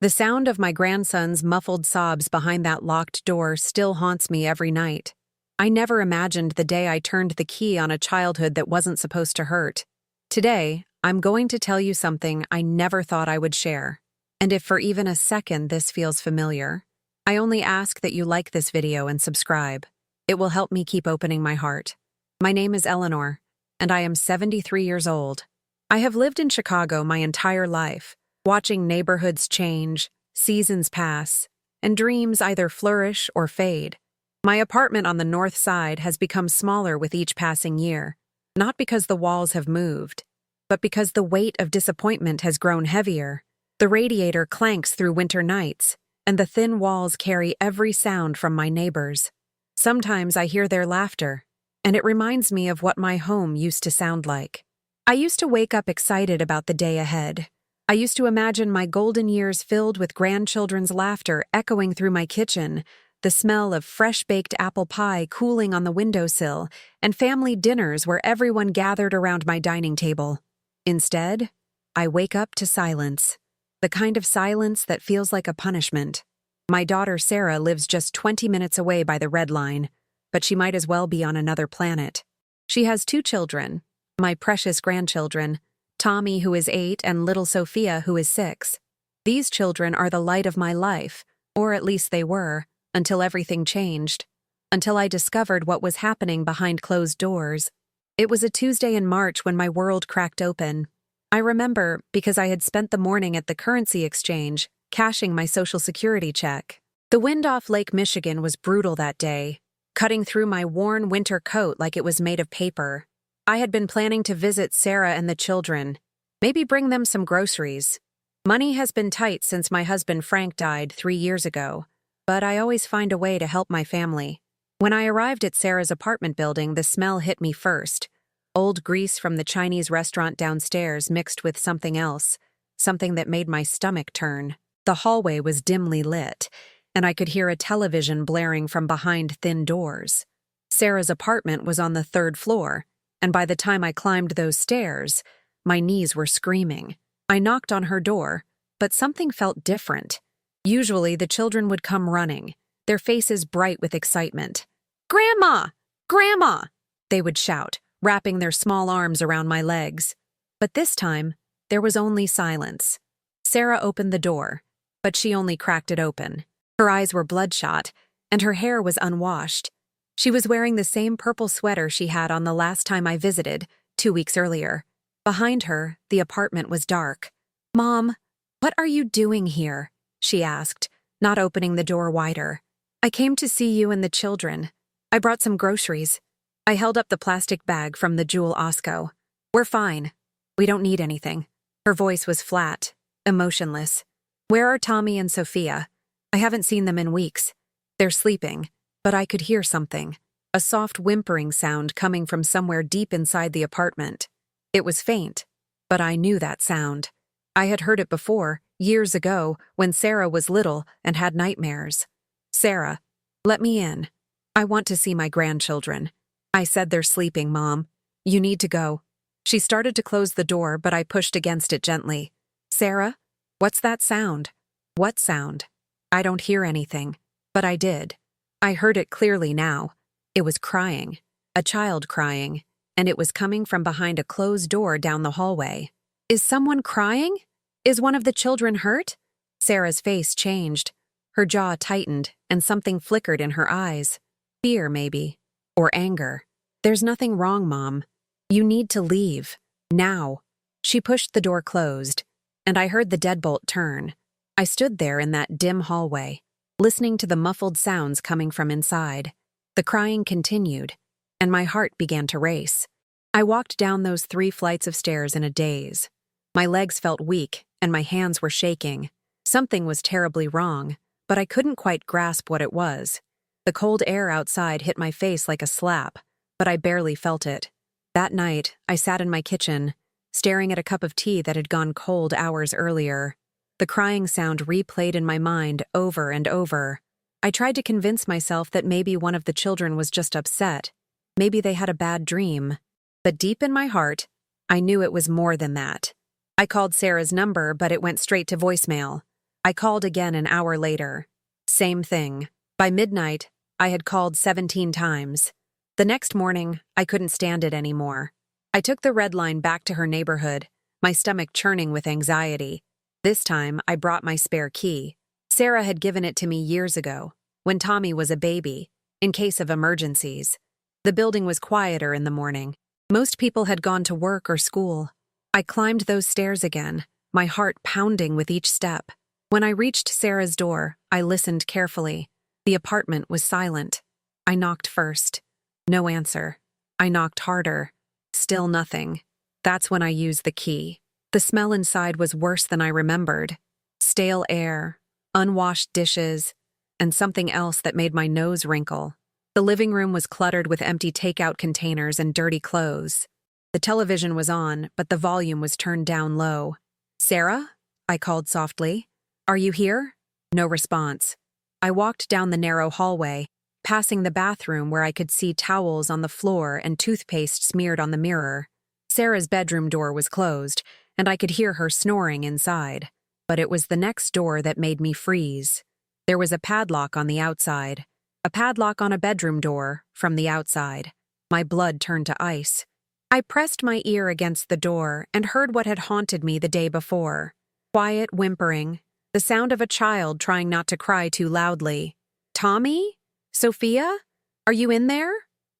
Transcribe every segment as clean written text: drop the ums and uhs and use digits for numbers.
The sound of my grandson's muffled sobs behind that locked door still haunts me every night. I never imagined the day I turned the key on a childhood that wasn't supposed to hurt. Today, I'm going to tell you something I never thought I would share. And if for even a second this feels familiar, I only ask that you like this video and subscribe. It will help me keep opening my heart. My name is Eleanor, and I am 73 years old. I have lived in Chicago my entire life, watching neighborhoods change, seasons pass, and dreams either flourish or fade. My apartment on the north side has become smaller with each passing year, not because the walls have moved, but because the weight of disappointment has grown heavier. The radiator clanks through winter nights, and the thin walls carry every sound from my neighbors. Sometimes I hear their laughter, and it reminds me of what my home used to sound like. I used to wake up excited about the day ahead. I used to imagine my golden years filled with grandchildren's laughter echoing through my kitchen, the smell of fresh-baked apple pie cooling on the windowsill, and family dinners where everyone gathered around my dining table. Instead, I wake up to silence, the kind of silence that feels like a punishment. My daughter Sarah lives just 20 minutes away by the Red Line, but she might as well be on another planet. She has 2 children, my precious grandchildren, Tommy, who is 8, and little Sophia, who is 6. These children are the light of my life, or at least they were, until everything changed, until I discovered what was happening behind closed doors. It was a Tuesday in March when my world cracked open. I remember because I had spent the morning at the currency exchange, cashing my Social Security check. The wind off Lake Michigan was brutal that day, cutting through my worn winter coat like it was made of paper. I had been planning to visit Sarah and the children, maybe bring them some groceries. Money has been tight since my husband Frank died 3 years ago, but I always find a way to help my family. When I arrived at Sarah's apartment building, the smell hit me first. Old grease from the Chinese restaurant downstairs mixed with something else, something that made my stomach turn. The hallway was dimly lit, and I could hear a television blaring from behind thin doors. Sarah's apartment was on the 3rd floor, and by the time I climbed those stairs, my knees were screaming. I knocked on her door, but something felt different. Usually the children would come running, their faces bright with excitement. "Grandma! Grandma!" they would shout, wrapping their small arms around my legs. But this time, there was only silence. Sarah opened the door, but she only cracked it open. Her eyes were bloodshot, and her hair was unwashed. She was wearing the same purple sweater she had on the last time I visited, 2 weeks earlier. Behind her, the apartment was dark. "Mom, what are you doing here?" she asked, not opening the door wider. "I came to see you and the children. I brought some groceries." I held up the plastic bag from the Jewel Osco. "We're fine. We don't need anything." Her voice was flat, emotionless. "Where are Tommy and Sophia? I haven't seen them in weeks. They're sleeping." But I could hear something, a soft whimpering sound coming from somewhere deep inside the apartment. It was faint, but I knew that sound. I had heard it before, years ago, when Sarah was little and had nightmares. "Sarah, let me in. I want to see my grandchildren." I said, "They're sleeping, Mom. You need to go." She started to close the door, but I pushed against it gently. "Sarah, what's that sound?" "What sound?" "I don't hear anything." But I did. I heard it clearly now. It was crying, a child crying, and it was coming from behind a closed door down the hallway. "Is someone crying? Is one of the children hurt?" Sarah's face changed. Her jaw tightened, and something flickered in her eyes. Fear, maybe. Or anger. "There's nothing wrong, Mom. You need to leave. Now." She pushed the door closed, and I heard the deadbolt turn. I stood there in that dim hallway, listening to the muffled sounds coming from inside. The crying continued, and my heart began to race. I walked down those 3 flights of stairs in a daze. My legs felt weak, and my hands were shaking. Something was terribly wrong, but I couldn't quite grasp what it was. The cold air outside hit my face like a slap, but I barely felt it. That night, I sat in my kitchen, staring at a cup of tea that had gone cold hours earlier. The crying sound replayed in my mind over and over. I tried to convince myself that maybe one of the children was just upset. Maybe they had a bad dream. But deep in my heart, I knew it was more than that. I called Sarah's number, but it went straight to voicemail. I called again an hour later. Same thing. By midnight, I had called 17 times. The next morning, I couldn't stand it anymore. I took the red line back to her neighborhood, my stomach churning with anxiety. This time, I brought my spare key. Sarah had given it to me years ago, when Tommy was a baby, in case of emergencies. The building was quieter in the morning. Most people had gone to work or school. I climbed those stairs again, my heart pounding with each step. When I reached Sarah's door, I listened carefully. The apartment was silent. I knocked first. No answer. I knocked harder. Still nothing. That's when I used the key. The smell inside was worse than I remembered. Stale air, unwashed dishes, and something else that made my nose wrinkle. The living room was cluttered with empty takeout containers and dirty clothes. The television was on, but the volume was turned down low. "Sarah?" I called softly. "Are you here?" No response. I walked down the narrow hallway, passing the bathroom where I could see towels on the floor and toothpaste smeared on the mirror. Sarah's bedroom door was closed, and I could hear her snoring inside. But it was the next door that made me freeze. There was a padlock on the outside. A padlock on a bedroom door from the outside. My blood turned to ice. I pressed my ear against the door and heard what had haunted me the day before. Quiet whimpering, the sound of a child trying not to cry too loudly. "Tommy? Sophia? Are you in there?"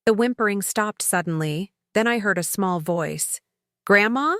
The whimpering stopped suddenly, then I heard a small voice. "Grandma?"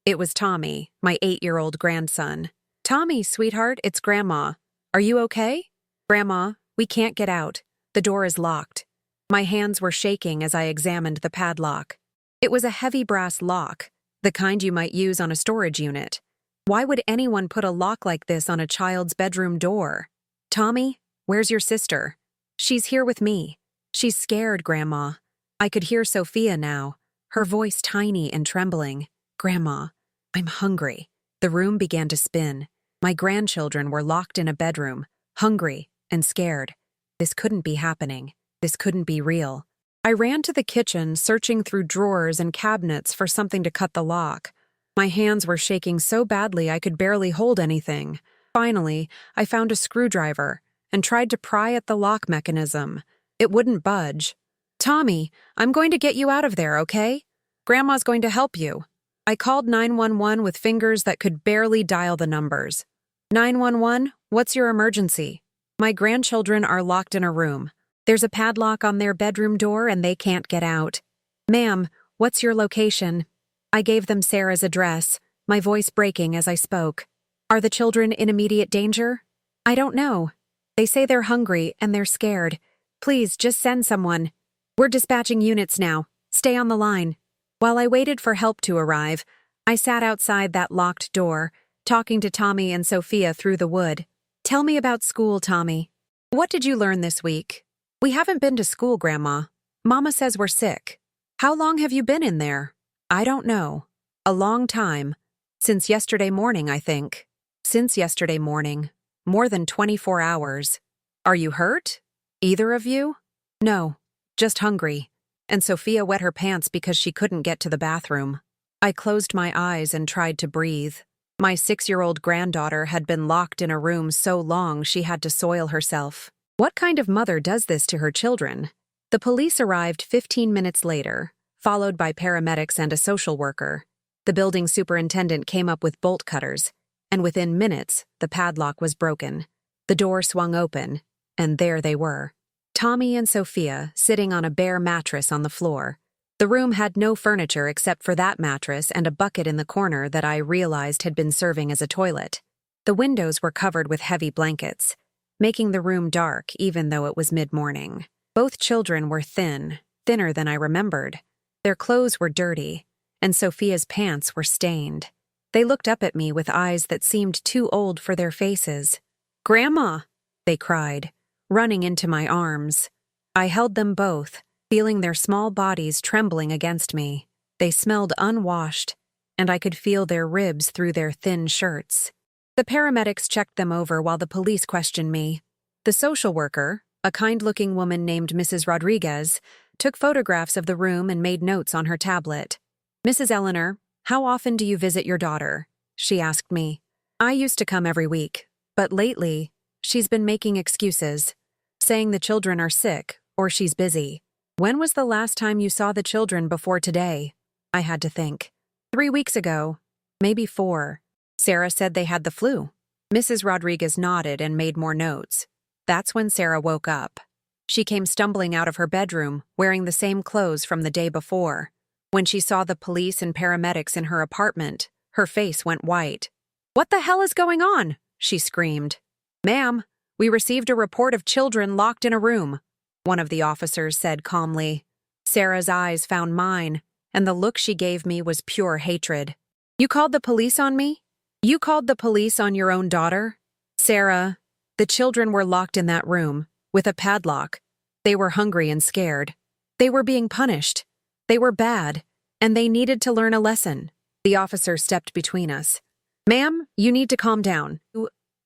It was Tommy, my 8-year-old grandson. "Tommy, sweetheart, it's Grandma. Are you okay?" "Grandma, we can't get out. The door is locked." My hands were shaking as I examined the padlock. It was a heavy brass lock, the kind you might use on a storage unit. Why would anyone put a lock like this on a child's bedroom door? "Tommy, where's your sister?" "She's here with me. She's scared, Grandma." I could hear Sophia now, her voice tiny and trembling. "Grandma, I'm hungry." The room began to spin. My grandchildren were locked in a bedroom, hungry and scared. This couldn't be happening. This couldn't be real. I ran to the kitchen, searching through drawers and cabinets for something to cut the lock. My hands were shaking so badly I could barely hold anything. Finally, I found a screwdriver and tried to pry at the lock mechanism. It wouldn't budge. "Tommy, I'm going to get you out of there, okay? Grandma's going to help you." I called 911 with fingers that could barely dial the numbers. 911, what's your emergency?" "My grandchildren are locked in a room. There's a padlock on their bedroom door and they can't get out." "Ma'am, what's your location?" I gave them Sarah's address, my voice breaking as I spoke. "Are the children in immediate danger?" "I don't know. They say they're hungry and they're scared. Please, just send someone. We're dispatching units now. Stay on the line." While I waited for help to arrive, I sat outside that locked door, talking to Tommy and Sophia through the wood. "Tell me about school, Tommy. What did you learn this week?" "We haven't been to school, Grandma. Mama says we're sick." "How long have you been in there?" "I don't know. A long time. Since yesterday morning, I think." "Since yesterday morning. More than 24 hours. Are you hurt? Either of you?" "No. Just hungry." And Sophia wet her pants because she couldn't get to the bathroom. I closed my eyes and tried to breathe. My 6-year-old granddaughter had been locked in a room so long she had to soil herself. What kind of mother does this to her children? The police arrived 15 minutes later, followed by paramedics and a social worker. The building superintendent came up with bolt cutters, and within minutes, the padlock was broken. The door swung open, and there they were. Tommy and Sophia sitting on a bare mattress on the floor. The room had no furniture except for that mattress and a bucket in the corner that I realized had been serving as a toilet. The windows were covered with heavy blankets, making the room dark even though it was mid-morning. Both children were thin, thinner than I remembered. Their clothes were dirty, and Sophia's pants were stained. They looked up at me with eyes that seemed too old for their faces. "Grandma!" they cried, running into my arms. I held them both, feeling their small bodies trembling against me. They smelled unwashed, and I could feel their ribs through their thin shirts. The paramedics checked them over while the police questioned me. The social worker, a kind-looking woman named Mrs. Rodriguez, took photographs of the room and made notes on her tablet. "Mrs. Eleanor, how often do you visit your daughter?" she asked me. "I used to come every week, But lately, she's been making excuses, saying the children are sick or she's busy. When was the last time you saw the children before today? I had to think. 3 weeks ago, maybe 4. Sarah said they had the flu. Mrs. Rodriguez nodded and made more notes. That's when Sarah woke up. She came stumbling out of her bedroom, wearing the same clothes from the day before. When she saw the police and paramedics in her apartment, her face went white. "What the hell is going on?" she screamed. "Ma'am, we received a report of children locked in a room," one of the officers said calmly. Sarah's eyes found mine, and the look she gave me was pure hatred. "You called the police on me? You called the police on your own daughter?" "Sarah, the children were locked in that room, with a padlock. They were hungry and scared. They were being punished. They were bad, and they needed to learn a lesson." The officer stepped between us. "Ma'am, you need to calm down."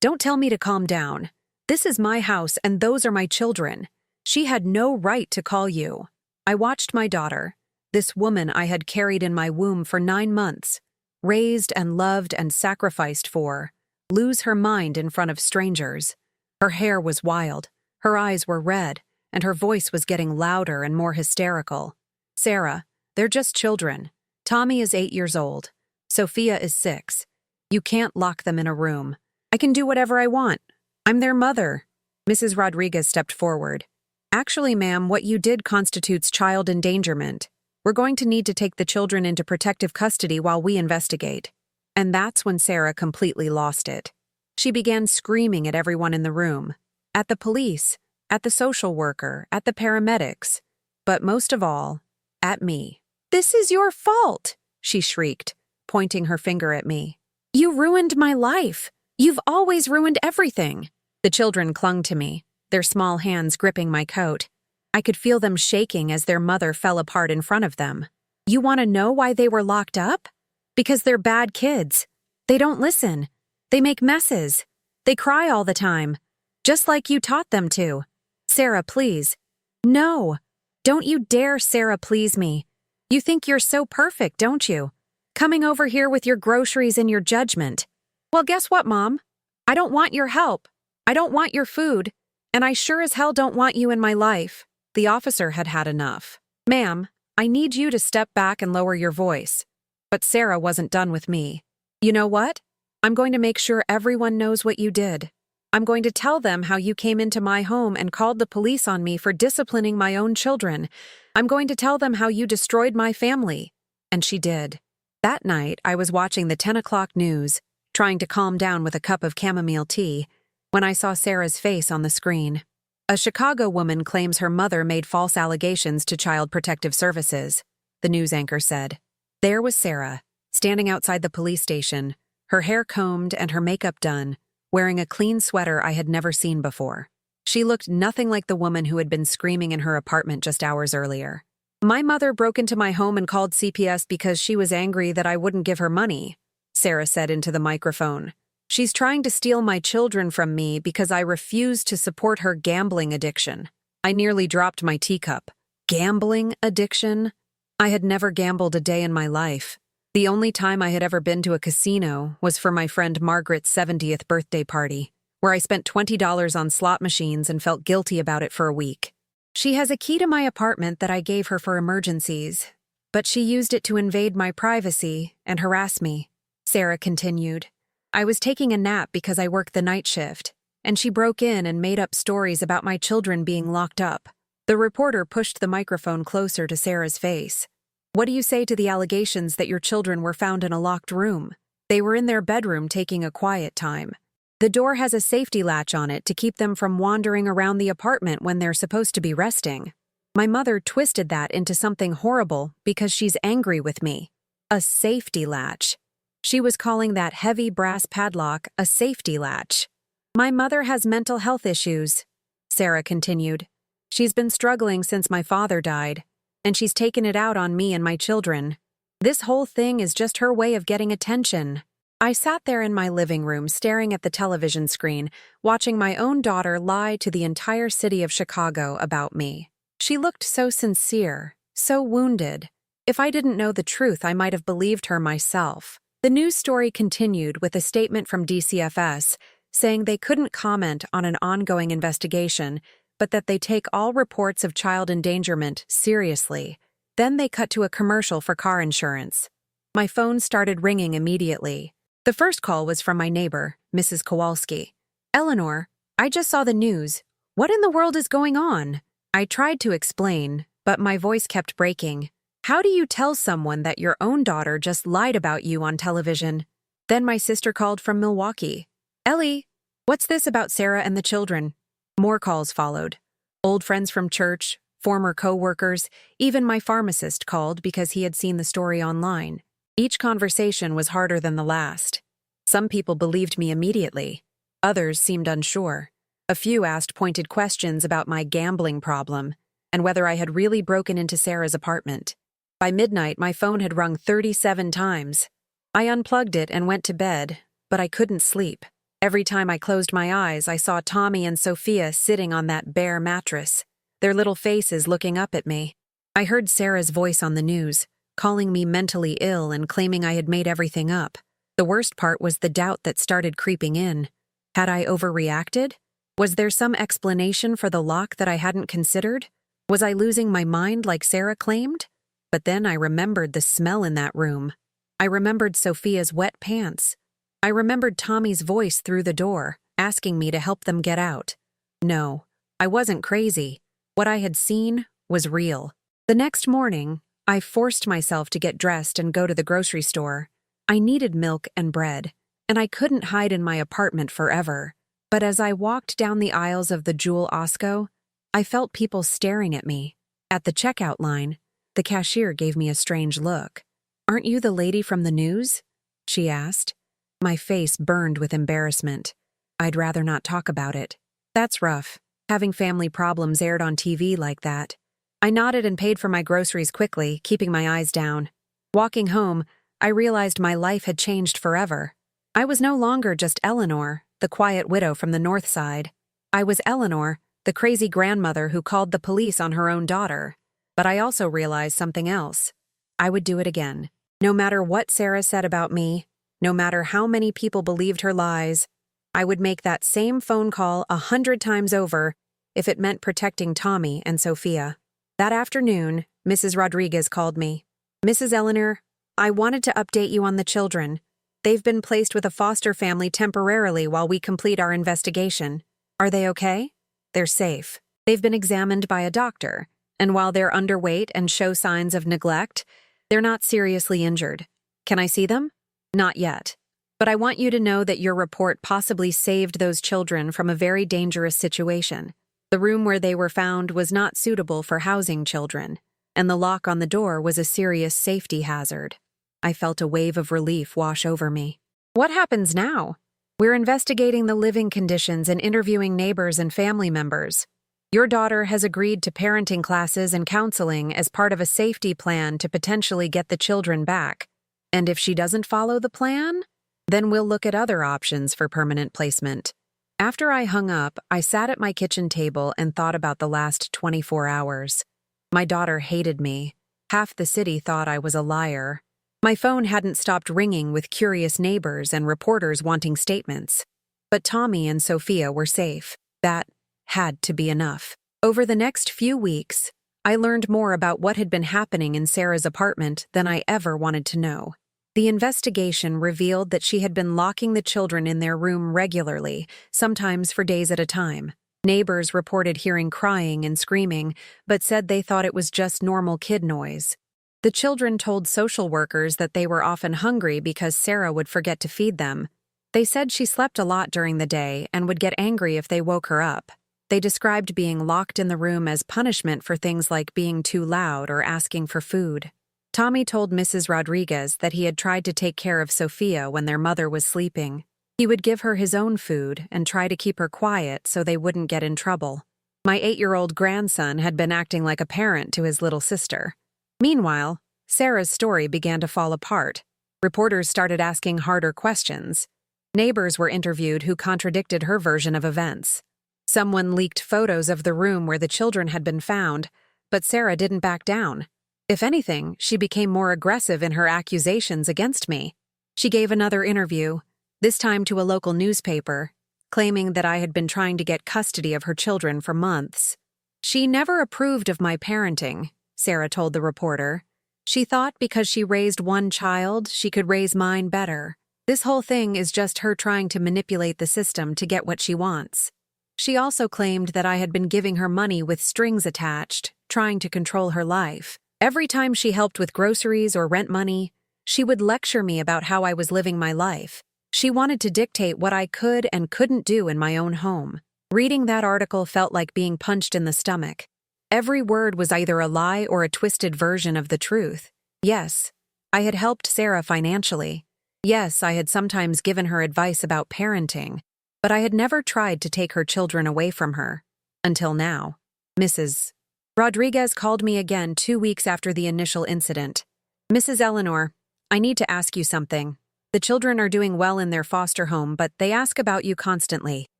"Don't tell me to calm down. This is my house and those are my children. She had no right to call you." I watched my daughter, this woman I had carried in my womb for 9 months, raised and loved and sacrificed for, lose her mind in front of strangers. Her hair was wild, her eyes were red, and her voice was getting louder and more hysterical. "Sarah, they're just children. Tommy is 8 years old. Sophia is 6. You can't lock them in a room. I can do whatever I want. I'm their mother." Mrs. Rodriguez stepped forward. "Actually, ma'am, what you did constitutes child endangerment. We're going to need to take the children into protective custody while we investigate." And that's when Sarah completely lost it. She began screaming at everyone in the room, at the police, at the social worker, at the paramedics, but most of all, at me. "This is your fault," she shrieked, pointing her finger at me. "You ruined my life. You've always ruined everything." The children clung to me, their small hands gripping my coat. I could feel them shaking as their mother fell apart in front of them. "You want to know why they were locked up? Because they're bad kids. They don't listen. They make messes. They cry all the time. Just like you taught them to. Sarah, please." "No. Don't you dare Sarah please me. You think you're so perfect, don't you? Coming over here with your groceries and your judgment. Well, guess what, Mom? I don't want your help. I don't want your food. And I sure as hell don't want you in my life." The officer had had enough. "Ma'am, I need you to step back and lower your voice." But Sarah wasn't done with me. "You know what? I'm going to make sure everyone knows what you did. I'm going to tell them how you came into my home and called the police on me for disciplining my own children. I'm going to tell them how you destroyed my family." And she did. That night, I was watching the 10 o'clock news, trying to calm down with a cup of chamomile tea, when I saw Sarah's face on the screen. A Chicago woman claims her mother made false allegations to Child Protective Services, the news anchor said. There was Sarah, standing outside the police station, her hair combed and her makeup done, wearing a clean sweater I had never seen before. She looked nothing like the woman who had been screaming in her apartment just hours earlier. "My mother broke into my home and called CPS because she was angry that I wouldn't give her money," Sarah said into the microphone. "She's trying to steal my children from me because I refuse to support her gambling addiction." I nearly dropped my teacup. Gambling addiction? I had never gambled a day in my life. The only time I had ever been to a casino was for my friend Margaret's 70th birthday party, where I spent $20 on slot machines and felt guilty about it for a week. "She has a key to my apartment that I gave her for emergencies, but she used it to invade my privacy and harass me," Sarah continued. "I was taking a nap because I worked the night shift, and she broke in and made up stories about my children being locked up." The reporter pushed the microphone closer to Sarah's face. "What do you say to the allegations that your children were found in a locked room? They were in their bedroom taking a quiet time. The door has a safety latch on it to keep them from wandering around the apartment when they're supposed to be resting. My mother twisted that into something horrible because she's angry with me. A safety latch. She was calling that heavy brass padlock a safety latch. My mother has mental health issues," Sarah continued. "She's been struggling since my father died, and she's taken it out on me and my children. This whole thing is just her way of getting attention." I sat there in my living room staring at the television screen, watching my own daughter lie to the entire city of Chicago about me. She looked so sincere, so wounded. If I didn't know the truth, I might have believed her myself. The news story continued with a statement from DCFS saying they couldn't comment on an ongoing investigation, but that they take all reports of child endangerment seriously. Then they cut to a commercial for car insurance. My phone started ringing immediately. The first call was from my neighbor, Mrs. Kowalski. "Eleanor, I just saw the news. What in the world is going on?" I tried to explain, but my voice kept breaking. "How do you tell someone that your own daughter just lied about you on television?" Then my sister called from Milwaukee. "Ellie, what's this about Sarah and the children?" More calls followed. Old friends from church, former co-workers, even my pharmacist called because he had seen the story online. Each conversation was harder than the last. Some people believed me immediately. Others seemed unsure. A few asked pointed questions about my gambling problem and whether I had really broken into Sarah's apartment. By midnight, my phone had rung 37 times. I unplugged it and went to bed, but I couldn't sleep. Every time I closed my eyes, I saw Tommy and Sophia sitting on that bare mattress, their little faces looking up at me. I heard Sarah's voice on the news, calling me mentally ill and claiming I had made everything up. The worst part was the doubt that started creeping in. Had I overreacted? Was there some explanation for the lock that I hadn't considered? Was I losing my mind like Sarah claimed? But then I remembered the smell in that room. I remembered Sophia's wet pants. I remembered Tommy's voice through the door, asking me to help them get out. No, I wasn't crazy. What I had seen was real. The next morning, I forced myself to get dressed and go to the grocery store. I needed milk and bread, and I couldn't hide in my apartment forever. But as I walked down the aisles of the Jewel Osco, I felt people staring at me. At the checkout line, the cashier gave me a strange look. "Aren't you the lady from the news?" she asked. My face burned with embarrassment. I'd rather not talk about it. That's rough, having family problems aired on TV like that. I nodded and paid for my groceries quickly, keeping my eyes down. Walking home, I realized my life had changed forever. I was no longer just Eleanor, the quiet widow from the North Side. I was Eleanor, the crazy grandmother who called the police on her own daughter. But I also realized something else. I would do it again. No matter what Sarah said about me, no matter how many people believed her lies, I would make that same phone call 100 times over if it meant protecting Tommy and Sophia. That afternoon, Mrs. Rodriguez called me. "Mrs. Eleanor, I wanted to update you on the children. They've been placed with a foster family temporarily while we complete our investigation. Are they okay?" "They're safe. They've been examined by a doctor, and while they're underweight and show signs of neglect, they're not seriously injured. Can I see them?" "Not yet. But I want you to know that your report possibly saved those children from a very dangerous situation. The room where they were found was not suitable for housing children, and the lock on the door was a serious safety hazard." I felt a wave of relief wash over me. "What happens now?" "We're investigating the living conditions and interviewing neighbors and family members. Your daughter has agreed to parenting classes and counseling as part of a safety plan to potentially get the children back. And if she doesn't follow the plan, then we'll look at other options for permanent placement." After I hung up, I sat at my kitchen table and thought about the last 24 hours. My daughter hated me. Half the city thought I was a liar. My phone hadn't stopped ringing with curious neighbors and reporters wanting statements. But Tommy and Sophia were safe. That had to be enough. Over the next few weeks, I learned more about what had been happening in Sarah's apartment than I ever wanted to know. The investigation revealed that she had been locking the children in their room regularly, sometimes for days at a time. Neighbors reported hearing crying and screaming, but said they thought it was just normal kid noise. The children told social workers that they were often hungry because Sarah would forget to feed them. They said she slept a lot during the day and would get angry if they woke her up. They described being locked in the room as punishment for things like being too loud or asking for food. Tommy told Mrs. Rodriguez that he had tried to take care of Sophia when their mother was sleeping. He would give her his own food and try to keep her quiet so they wouldn't get in trouble. My 8-year-old grandson had been acting like a parent to his little sister. Meanwhile, Sarah's story began to fall apart. Reporters started asking harder questions. Neighbors were interviewed who contradicted her version of events. Someone leaked photos of the room where the children had been found, but Sarah didn't back down. If anything, she became more aggressive in her accusations against me. She gave another interview, this time to a local newspaper, claiming that I had been trying to get custody of her children for months. She never approved of my parenting, Sarah told the reporter. She thought because she raised one child, she could raise mine better. This whole thing is just her trying to manipulate the system to get what she wants. She also claimed that I had been giving her money with strings attached, trying to control her life. Every time she helped with groceries or rent money, she would lecture me about how I was living my life. She wanted to dictate what I could and couldn't do in my own home. Reading that article felt like being punched in the stomach. Every word was either a lie or a twisted version of the truth. Yes, I had helped Sarah financially. Yes, I had sometimes given her advice about parenting, but I had never tried to take her children away from her. Until now. Mrs. Rodriguez called me again 2 weeks after the initial incident. Mrs. Eleanor, I need to ask you something. The children are doing well in their foster home, but they ask about you constantly.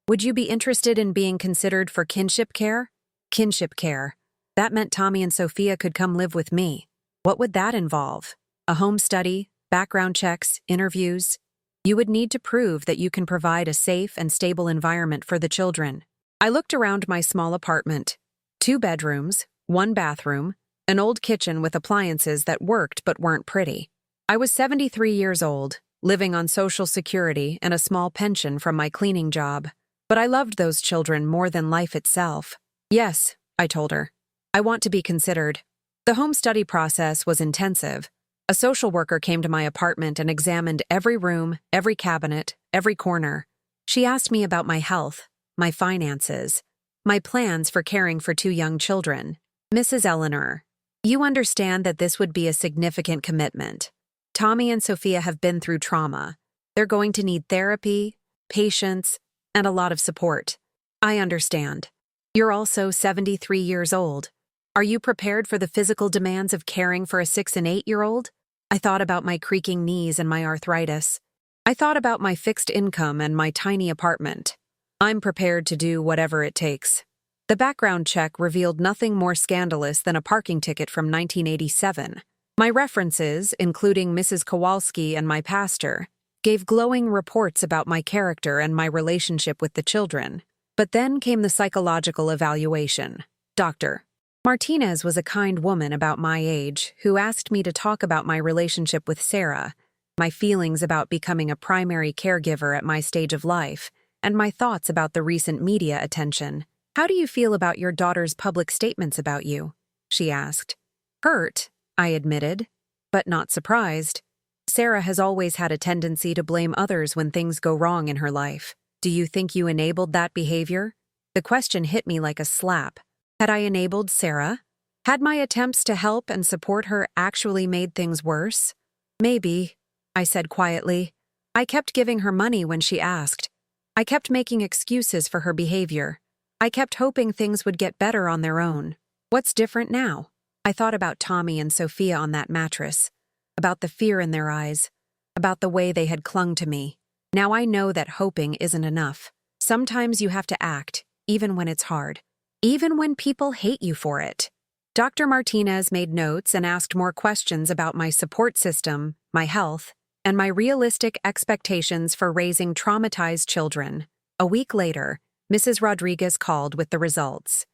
Would you be interested in being considered for kinship care? Kinship care. That meant Tommy and Sophia could come live with me. What would that involve? A home study, background checks, interviews? You would need to prove that you can provide a safe and stable environment for the children. I looked around my small apartment. 2 bedrooms, 1 bathroom, an old kitchen with appliances that worked but weren't pretty. I was 73 years old, living on Social Security and a small pension from my cleaning job. But I loved those children more than life itself. Yes, I told her. I want to be considered. The home study process was intensive. A social worker came to my apartment and examined every room, every cabinet, every corner. She asked me about my health, my finances, my plans for caring for 2 young children. Mrs. Eleanor, you understand that this would be a significant commitment. Tommy and Sophia have been through trauma. They're going to need therapy, patience, and a lot of support. I understand. You're also 73 years old. Are you prepared for the physical demands of caring for a 6- and 8-year-old? I thought about my creaking knees and my arthritis. I thought about my fixed income and my tiny apartment. I'm prepared to do whatever it takes. The background check revealed nothing more scandalous than a parking ticket from 1987. My references, including Mrs. Kowalski and my pastor, gave glowing reports about my character and my relationship with the children. But then came the psychological evaluation. Dr. Martinez was a kind woman about my age who asked me to talk about my relationship with Sarah, my feelings about becoming a primary caregiver at my stage of life, and my thoughts about the recent media attention. How do you feel about your daughter's public statements about you? She asked. Hurt, I admitted, but not surprised. Sarah has always had a tendency to blame others when things go wrong in her life. Do you think you enabled that behavior? The question hit me like a slap. Had I enabled Sarah? Had my attempts to help and support her actually made things worse? Maybe, I said quietly. I kept giving her money when she asked. I kept making excuses for her behavior. I kept hoping things would get better on their own. What's different now? I thought about Tommy and Sophia on that mattress, about the fear in their eyes, about the way they had clung to me. Now I know that hoping isn't enough. Sometimes you have to act, even when it's hard. Even when people hate you for it. Dr. Martinez made notes and asked more questions about my support system, my health, and my realistic expectations for raising traumatized children. A week later, Mrs. Rodriguez called with the results.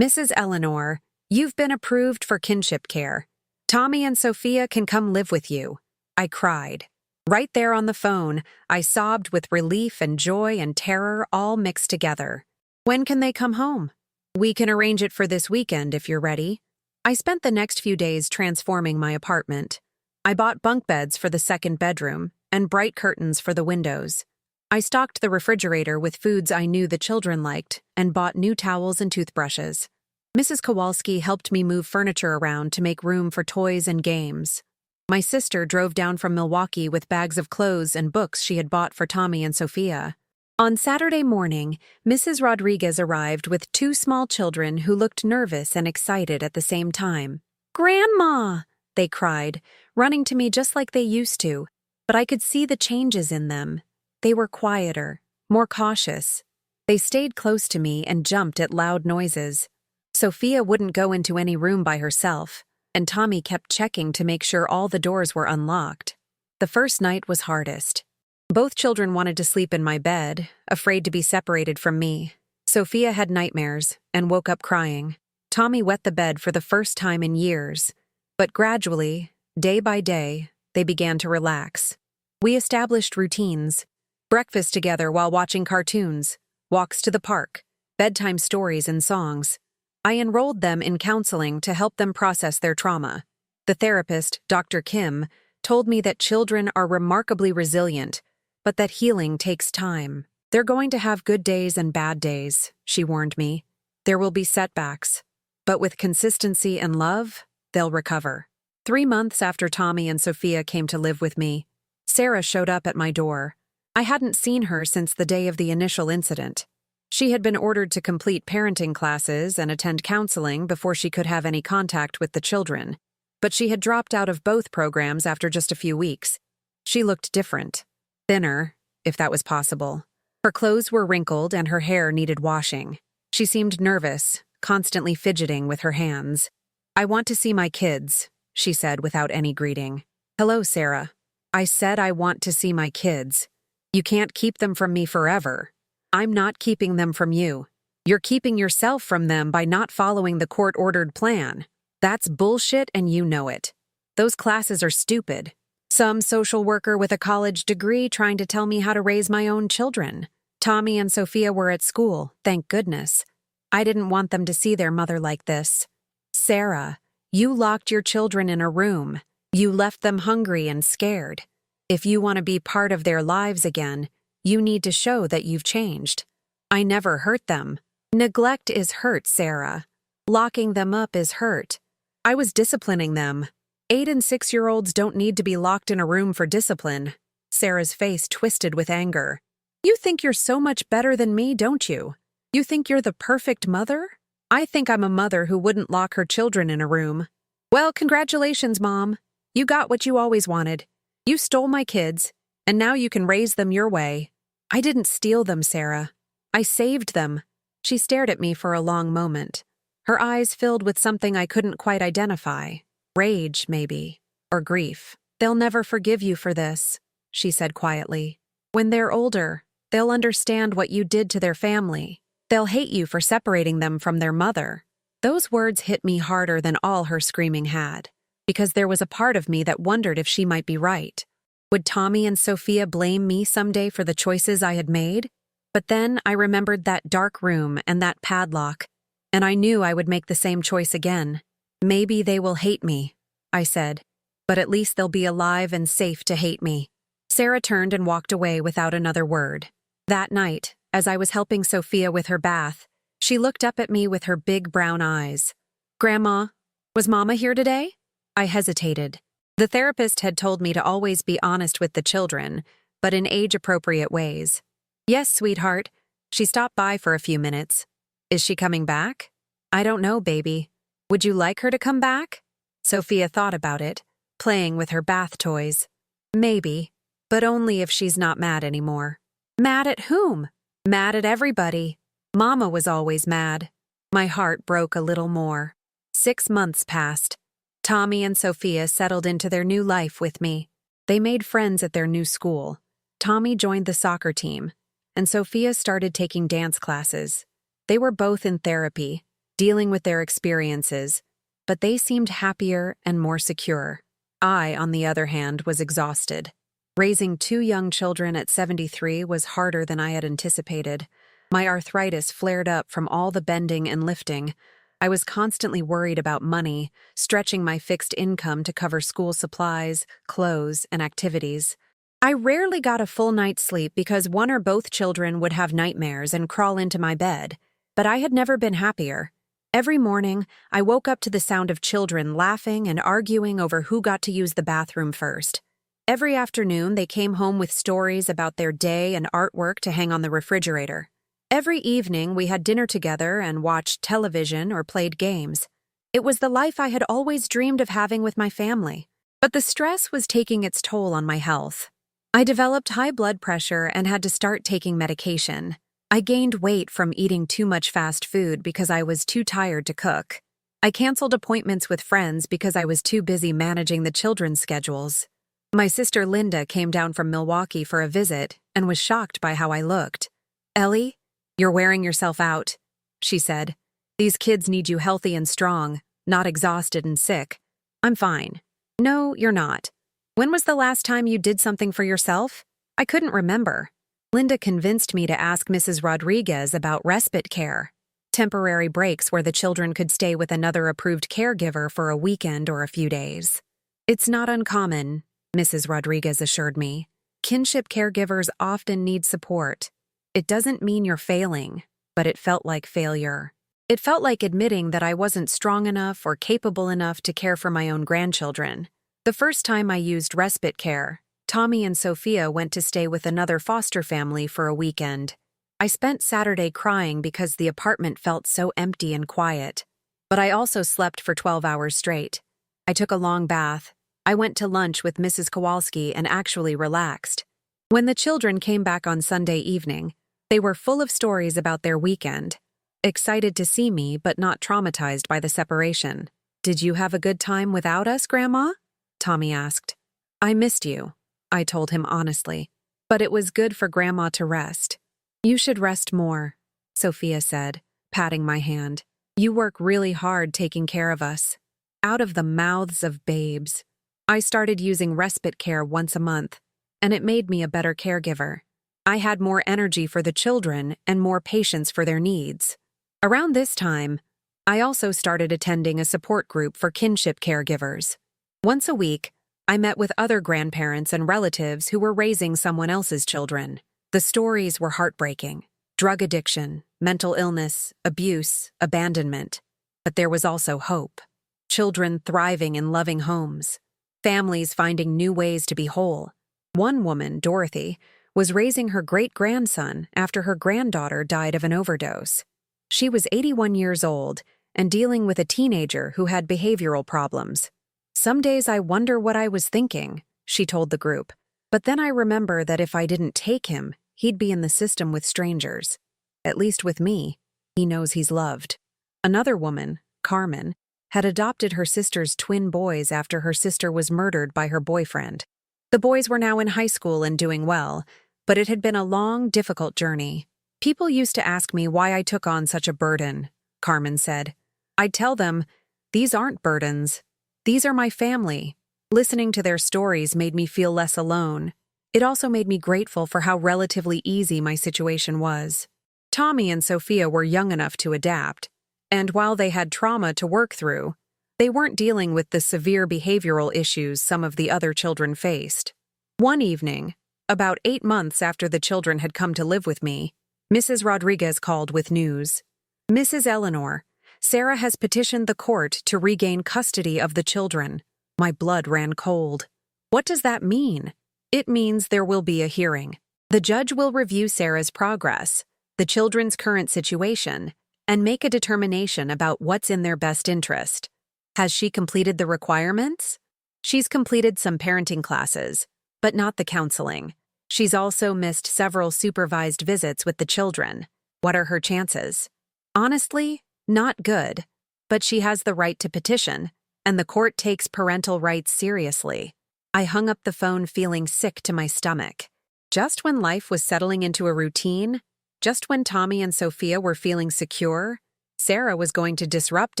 Mrs. Eleanor, you've been approved for kinship care. Tommy and Sophia can come live with you. I cried. Right there on the phone, I sobbed with relief and joy and terror all mixed together. When can they come home? We can arrange it for this weekend if you're ready. I spent the next few days transforming my apartment. I bought bunk beds for the 2nd bedroom and bright curtains for the windows. I stocked the refrigerator with foods I knew the children liked and bought new towels and toothbrushes. Mrs. Kowalski helped me move furniture around to make room for toys and games. My sister drove down from Milwaukee with bags of clothes and books she had bought for Tommy and Sophia. On Saturday morning, Mrs. Rodriguez arrived with 2 small children who looked nervous and excited at the same time. "Grandma!" they cried, running to me just like they used to, but I could see the changes in them. They were quieter, more cautious. They stayed close to me and jumped at loud noises. Sophia wouldn't go into any room by herself, and Tommy kept checking to make sure all the doors were unlocked. The first night was hardest. Both children wanted to sleep in my bed, afraid to be separated from me. Sophia had nightmares and woke up crying. Tommy wet the bed for the first time in years, but gradually, day by day, they began to relax. We established routines: breakfast together while watching cartoons, walks to the park, bedtime stories and songs. I enrolled them in counseling to help them process their trauma. The therapist, Dr. Kim, told me that children are remarkably resilient, but that healing takes time. They're going to have good days and bad days, she warned me. There will be setbacks, but with consistency and love, they'll recover. 3 months after Tommy and Sophia came to live with me, Sarah showed up at my door. I hadn't seen her since the day of the initial incident. She had been ordered to complete parenting classes and attend counseling before she could have any contact with the children, but she had dropped out of both programs after just a few weeks. She looked different, thinner, if that was possible. Her clothes were wrinkled and her hair needed washing. She seemed nervous, constantly fidgeting with her hands. "I want to see my kids," she said without any greeting. "Hello, Sarah. I said I want to see my kids. You can't keep them from me forever. I'm not keeping them from you. You're keeping yourself from them by not following the court-ordered plan. That's bullshit and you know it. Those classes are stupid. Some social worker with a college degree trying to tell me how to raise my own children. Tommy and Sophia were at school, thank goodness. I didn't want them to see their mother like this. Sarah, you locked your children in a room. You left them hungry and scared. If you want to be part of their lives again, you need to show that you've changed. I never hurt them. Neglect is hurt, Sarah. Locking them up is hurt. I was disciplining them. 8- and 6-year-olds don't need to be locked in a room for discipline." Sarah's face twisted with anger. "You think you're so much better than me, don't you? You think you're the perfect mother? I think I'm a mother who wouldn't lock her children in a room." "Well, congratulations, Mom. You got what you always wanted. You stole my kids, and now you can raise them your way." "I didn't steal them, Sarah. I saved them." She stared at me for a long moment. Her eyes filled with something I couldn't quite identify. Rage, maybe, or grief. "They'll never forgive you for this," she said quietly. "When they're older, they'll understand what you did to their family. They'll hate you for separating them from their mother." Those words hit me harder than all her screaming had, because there was a part of me that wondered if she might be right. Would Tommy and Sophia blame me someday for the choices I had made? But then I remembered that dark room and that padlock, and I knew I would make the same choice again. "Maybe they will hate me," I said, "but at least they'll be alive and safe to hate me." Sarah turned and walked away without another word. That night, as I was helping Sophia with her bath, she looked up at me with her big brown eyes. "Grandma, was Mama here today?" I hesitated. The therapist had told me to always be honest with the children, but in age-appropriate ways. "Yes, sweetheart. She stopped by for a few minutes." "Is she coming back?" "I don't know, baby. Would you like her to come back?" Sophia thought about it, playing with her bath toys. "Maybe, but only if she's not mad anymore." "Mad at whom?" "Mad at everybody. Mama was always mad." My heart broke a little more. 6 months passed. Tommy and Sophia settled into their new life with me. They made friends at their new school. Tommy joined the soccer team, and Sophia started taking dance classes. They were both in therapy, dealing with their experiences, but they seemed happier and more secure. I, on the other hand, was exhausted. Raising 2 young children at 73 was harder than I had anticipated. My arthritis flared up from all the bending and lifting. I was constantly worried about money, stretching my fixed income to cover school supplies, clothes, and activities. I rarely got a full night's sleep because one or both children would have nightmares and crawl into my bed, but I had never been happier. Every morning, I woke up to the sound of children laughing and arguing over who got to use the bathroom first. Every afternoon, they came home with stories about their day and artwork to hang on the refrigerator. Every evening, we had dinner together and watched television or played games. It was the life I had always dreamed of having with my family. But the stress was taking its toll on my health. I developed high blood pressure and had to start taking medication. I gained weight from eating too much fast food because I was too tired to cook. I canceled appointments with friends because I was too busy managing the children's schedules. My sister Linda came down from Milwaukee for a visit and was shocked by how I looked. "Ellie, you're wearing yourself out," she said. "These kids need you healthy and strong, not exhausted and sick." "I'm fine." "No, you're not. When was the last time you did something for yourself?" I couldn't remember. Linda convinced me to ask Mrs. Rodriguez about respite care, temporary breaks where the children could stay with another approved caregiver for a weekend or a few days. "It's not uncommon," Mrs. Rodriguez assured me. "Kinship caregivers often need support. It doesn't mean you're failing, but it felt like failure. It felt like admitting that I wasn't strong enough or capable enough to care for my own grandchildren. The first time I used respite care, Tommy and Sophia went to stay with another foster family for a weekend. I spent Saturday crying because the apartment felt so empty and quiet. But I also slept for 12 hours straight. I took a long bath. I went to lunch with Mrs. Kowalski and actually relaxed. When the children came back on Sunday evening, they were full of stories about their weekend, excited to see me but not traumatized by the separation. "Did you have a good time without us, Grandma?" Tommy asked. "I missed you," I told him honestly. "But it was good for Grandma to rest." "You should rest more," Sophia said, patting my hand. "You work really hard taking care of us." Out of the mouths of babes. I started using respite care once a month, and it made me a better caregiver. I had more energy for the children and more patience for their needs. Around this time, I also started attending a support group for kinship caregivers. Once a week, I met with other grandparents and relatives who were raising someone else's children. The stories were heartbreaking. Drug addiction, mental illness, abuse, abandonment. But there was also hope. Children thriving in loving homes. Families finding new ways to be whole. One woman, Dorothy, was raising her great-grandson after her granddaughter died of an overdose. She was 81 years old and dealing with a teenager who had behavioral problems. "Some days I wonder what I was thinking," she told the group. "But then I remember that if I didn't take him, he'd be in the system with strangers. At least with me, he knows he's loved." Another woman, Carmen, had adopted her sister's twin boys after her sister was murdered by her boyfriend. The boys were now in high school and doing well, but it had been a long, difficult journey. "People used to ask me why I took on such a burden," Carmen said. "I'd tell them, these aren't burdens. These are my family." Listening to their stories made me feel less alone. It also made me grateful for how relatively easy my situation was. Tommy and Sophia were young enough to adapt, and while they had trauma to work through, they weren't dealing with the severe behavioral issues some of the other children faced. One evening, about 8 months after the children had come to live with me, Mrs. Rodriguez called with news. "Mrs. Eleanor, Sarah has petitioned the court to regain custody of the children." My blood ran cold. "What does that mean?" "It means there will be a hearing. The judge will review Sarah's progress, the children's current situation, and make a determination about what's in their best interest." "Has she completed the requirements?" "She's completed some parenting classes, but not the counseling. She's also missed several supervised visits with the children." "What are her chances?" "Honestly, not good. But she has the right to petition, and the court takes parental rights seriously." I hung up the phone feeling sick to my stomach. Just when life was settling into a routine, just when Tommy and Sophia were feeling secure, Sarah was going to disrupt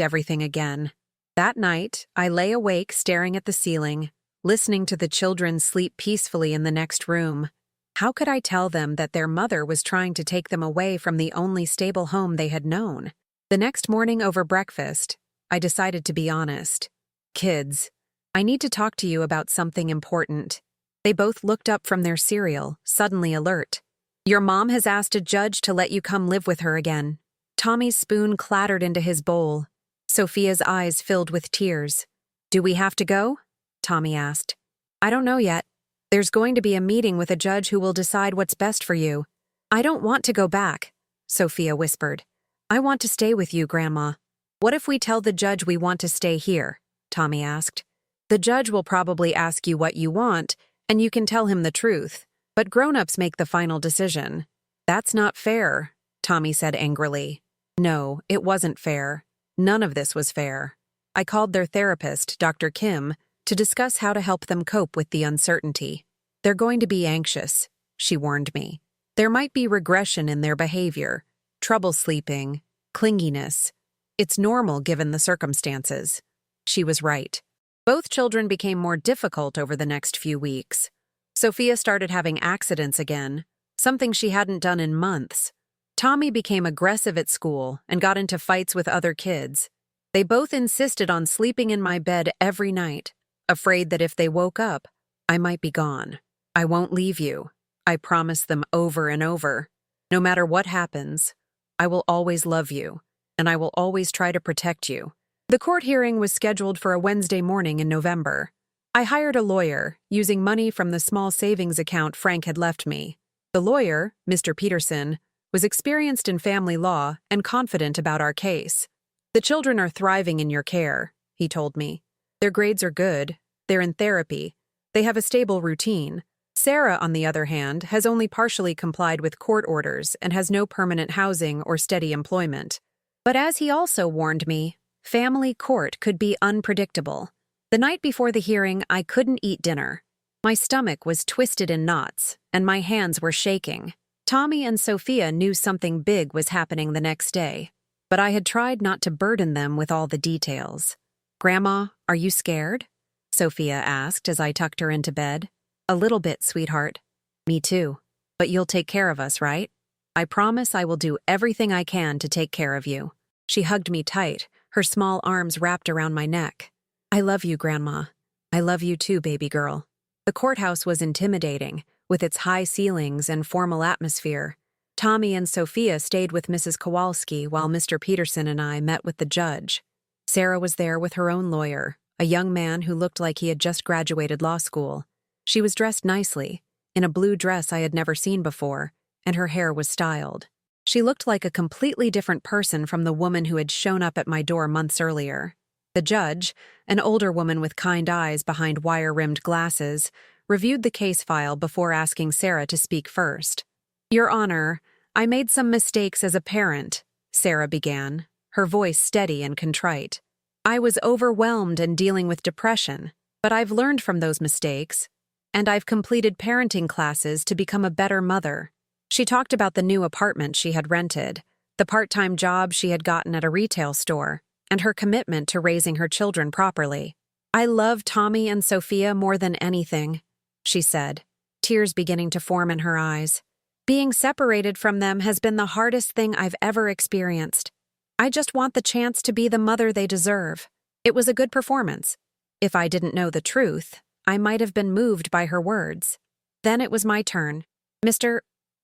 everything again. That night, I lay awake staring at the ceiling, listening to the children sleep peacefully in the next room. How could I tell them that their mother was trying to take them away from the only stable home they had known? The next morning over breakfast, I decided to be honest. "Kids, I need to talk to you about something important." They both looked up from their cereal, suddenly alert. "Your mom has asked a judge to let you come live with her again." Tommy's spoon clattered into his bowl. Sophia's eyes filled with tears. "Do we have to go?" Tommy asked. "I don't know yet. There's going to be a meeting with a judge who will decide what's best for you." "I don't want to go back," Sophia whispered. "I want to stay with you, Grandma." "What if we tell the judge we want to stay here?" Tommy asked. "The judge will probably ask you what you want, and you can tell him the truth. But grown-ups make the final decision." "That's not fair," Tommy said angrily. No, it wasn't fair. None of this was fair. I called their therapist, Dr. Kim, to discuss how to help them cope with the uncertainty. They're going to be anxious, she warned me. There might be regression in their behavior, trouble sleeping, clinginess. It's normal given the circumstances. She was right. Both children became more difficult over the next few weeks. Sophia started having accidents again, something she hadn't done in months. Tommy became aggressive at school and got into fights with other kids. They both insisted on sleeping in my bed every night, afraid that if they woke up, I might be gone. I won't leave you, I promised them over and over. No matter what happens, I will always love you, and I will always try to protect you. The court hearing was scheduled for a Wednesday morning in November. I hired a lawyer, using money from the small savings account Frank had left me. The lawyer, Mr. Peterson, was experienced in family law and confident about our case. The children are thriving in your care, he told me. Their grades are good, they're in therapy, they have a stable routine. Sarah, on the other hand, has only partially complied with court orders and has no permanent housing or steady employment. But as he also warned me, family court could be unpredictable. The night before the hearing, I couldn't eat dinner. My stomach was twisted in knots, and my hands were shaking. Tommy and Sophia knew something big was happening the next day, but I had tried not to burden them with all the details. "Grandma, are you scared?" Sophia asked as I tucked her into bed. "A little bit, sweetheart." "Me too. But you'll take care of us, right?" "I promise I will do everything I can to take care of you." She hugged me tight, her small arms wrapped around my neck. "I love you, Grandma. I love you too, baby girl." The courthouse was intimidating, with its high ceilings and formal atmosphere. Tommy and Sophia stayed with Mrs. Kowalski while Mr. Peterson and I met with the judge. Sarah was there with her own lawyer, a young man who looked like he had just graduated law school. She was dressed nicely, in a blue dress I had never seen before, and her hair was styled. She looked like a completely different person from the woman who had shown up at my door months earlier. The judge, an older woman with kind eyes behind wire-rimmed glasses, reviewed the case file before asking Sarah to speak first. "Your Honor, I made some mistakes as a parent," Sarah began, her voice steady and contrite. "I was overwhelmed and dealing with depression, but I've learned from those mistakes, and I've completed parenting classes to become a better mother." She talked about the new apartment she had rented, the part-time job she had gotten at a retail store, and her commitment to raising her children properly. "I love Tommy and Sophia more than anything," she said, tears beginning to form in her eyes. "Being separated from them has been the hardest thing I've ever experienced. I just want the chance to be the mother they deserve." It was a good performance. If I didn't know the truth, I might have been moved by her words. Then it was my turn. Mr.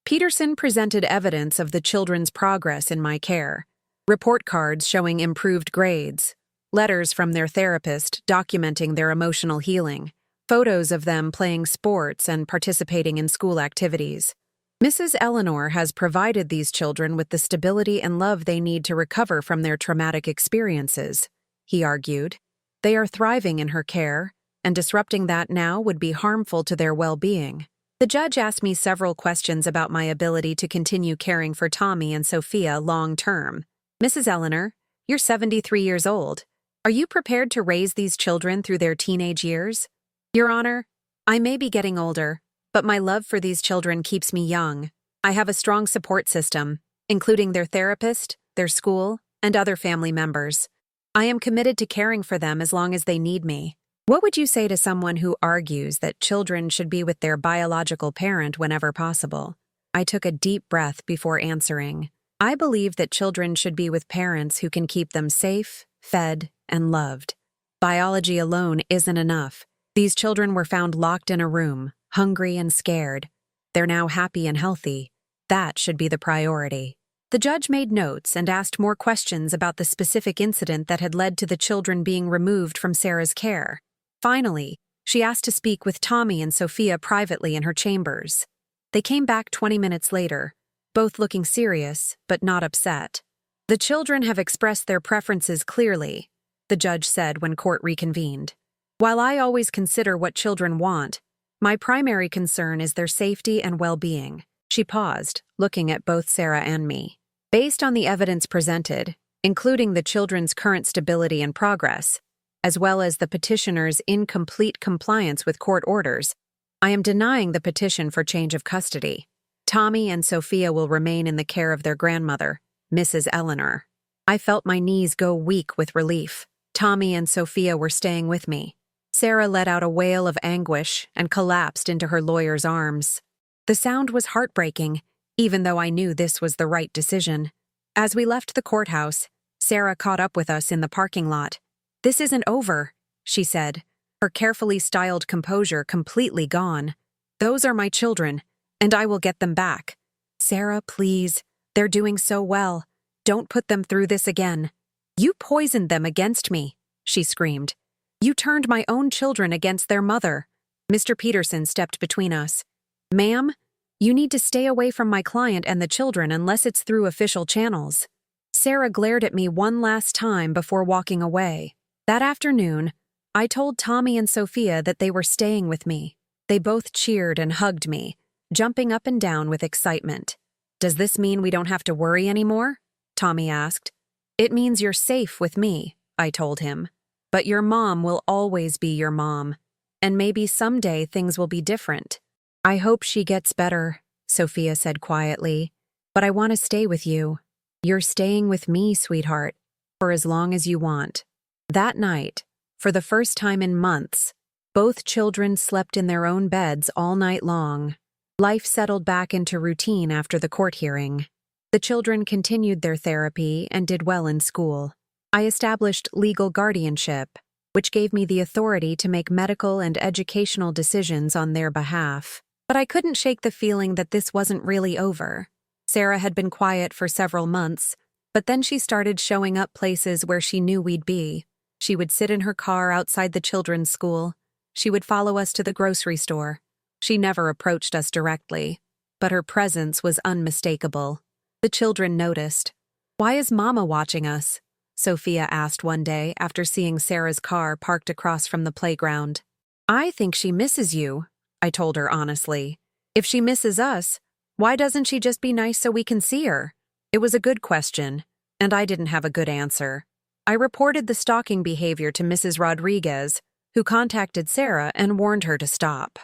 Peterson presented evidence of the children's progress in my care. Report cards showing improved grades, letters from their therapist documenting their emotional healing, photos of them playing sports and participating in school activities. Mrs. Eleanor has provided these children with the stability and love they need to recover from their traumatic experiences, he argued. They are thriving in her care, and disrupting that now would be harmful to their well-being. The judge asked me several questions about my ability to continue caring for Tommy and Sophia long-term. "Mrs. Eleanor, you're 73 years old. Are you prepared to raise these children through their teenage years?" "Your Honor, I may be getting older, but my love for these children keeps me young. I have a strong support system, including their therapist, their school, and other family members. I am committed to caring for them as long as they need me." What would you say to someone who argues that children should be with their biological parent whenever possible? I took a deep breath before answering. I believe that children should be with parents who can keep them safe, fed, and loved. Biology alone isn't enough. These children were found locked in a room, hungry and scared. They're now happy and healthy. That should be the priority. The judge made notes and asked more questions about the specific incident that had led to the children being removed from Sarah's care. Finally, she asked to speak with Tommy and Sophia privately in her chambers. They came back 20 minutes later, both looking serious but not upset. "The children have expressed their preferences clearly," the judge said when court reconvened. "While I always consider what children want, my primary concern is their safety and well-being." She paused, looking at both Sarah and me. "Based on the evidence presented, including the children's current stability and progress, as well as the petitioner's incomplete compliance with court orders, I am denying the petition for change of custody. Tommy and Sophia will remain in the care of their grandmother, Mrs. Eleanor. I felt my knees go weak with relief. Tommy and Sophia were staying with me. Sarah let out a wail of anguish and collapsed into her lawyer's arms. The sound was heartbreaking, even though I knew this was the right decision. As we left the courthouse, Sarah caught up with us in the parking lot. "This isn't over," she said, her carefully styled composure completely gone. "Those are my children, and I will get them back. Sarah, please. They're doing so well. Don't put them through this again." "You poisoned them against me," she screamed. "You turned my own children against their mother." Mr. Peterson stepped between us. "Ma'am, you need to stay away from my client and the children unless it's through official channels." Sarah glared at me one last time before walking away. That afternoon, I told Tommy and Sophia that they were staying with me. They both cheered and hugged me, jumping up and down with excitement. "Does this mean we don't have to worry anymore?" Tommy asked. "It means you're safe with me," I told him. "But your mom will always be your mom. And maybe someday things will be different." "I hope she gets better," Sophia said quietly. "But I want to stay with you." "You're staying with me, sweetheart, for as long as you want." That night, for the first time in months, both children slept in their own beds all night long. Life settled back into routine after the court hearing. The children continued their therapy and did well in school. I established legal guardianship, which gave me the authority to make medical and educational decisions on their behalf. But I couldn't shake the feeling that this wasn't really over. Sarah had been quiet for several months, but then she started showing up places where she knew we'd be. She would sit in her car outside the children's school. She would follow us to the grocery store. She never approached us directly, but her presence was unmistakable. The children noticed. "Why is Mama watching us?" Sophia asked one day after seeing Sarah's car parked across from the playground. "I think she misses you," I told her honestly. "If she misses us, why doesn't she just be nice so we can see her?" It was a good question, and I didn't have a good answer. I reported the stalking behavior to Mrs. Rodriguez, who contacted Sarah and warned her to stop.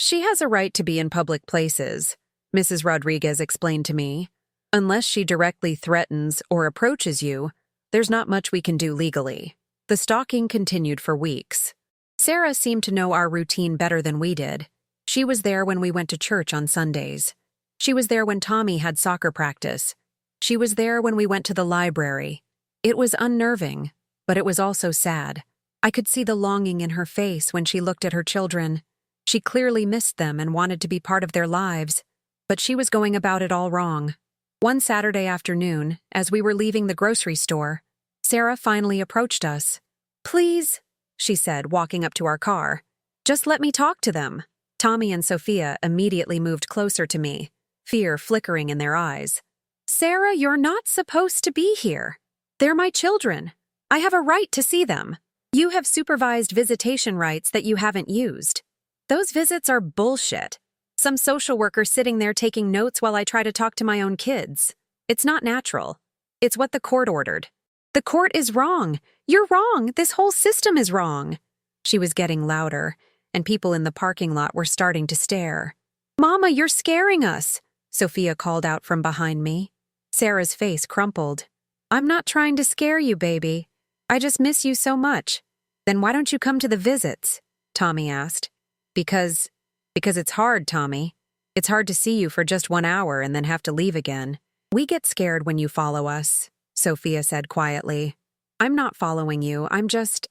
"She has a right to be in public places," Mrs. Rodriguez explained to me. "Unless she directly threatens or approaches you, there's not much we can do legally." The stalking continued for weeks. Sarah seemed to know our routine better than we did. She was there when we went to church on Sundays. She was there when Tommy had soccer practice. She was there when we went to the library. It was unnerving, but it was also sad. I could see the longing in her face when she looked at her children. She clearly missed them and wanted to be part of their lives, but she was going about it all wrong. One Saturday afternoon, as we were leaving the grocery store, Sarah finally approached us. "Please," she said, walking up to our car. "Just let me talk to them." Tommy and Sophia immediately moved closer to me, fear flickering in their eyes. "Sarah, you're not supposed to be here. They're my children. I have a right to see them. You have supervised visitation rights that you haven't used. Those visits are bullshit. Some social worker sitting there taking notes while I try to talk to my own kids. It's not natural. It's what the court ordered. The court is wrong. You're wrong. This whole system is wrong." She was getting louder, and people in the parking lot were starting to stare. "Mama, you're scaring us," Sophia called out from behind me. Sarah's face crumpled. "I'm not trying to scare you, baby. I just miss you so much." "Then why don't you come to the visits?" Tommy asked. Because it's hard, Tommy. It's hard to see you for just 1 hour and then have to leave again. "We get scared when you follow us," Sophia said quietly. "I'm not following you. I'm just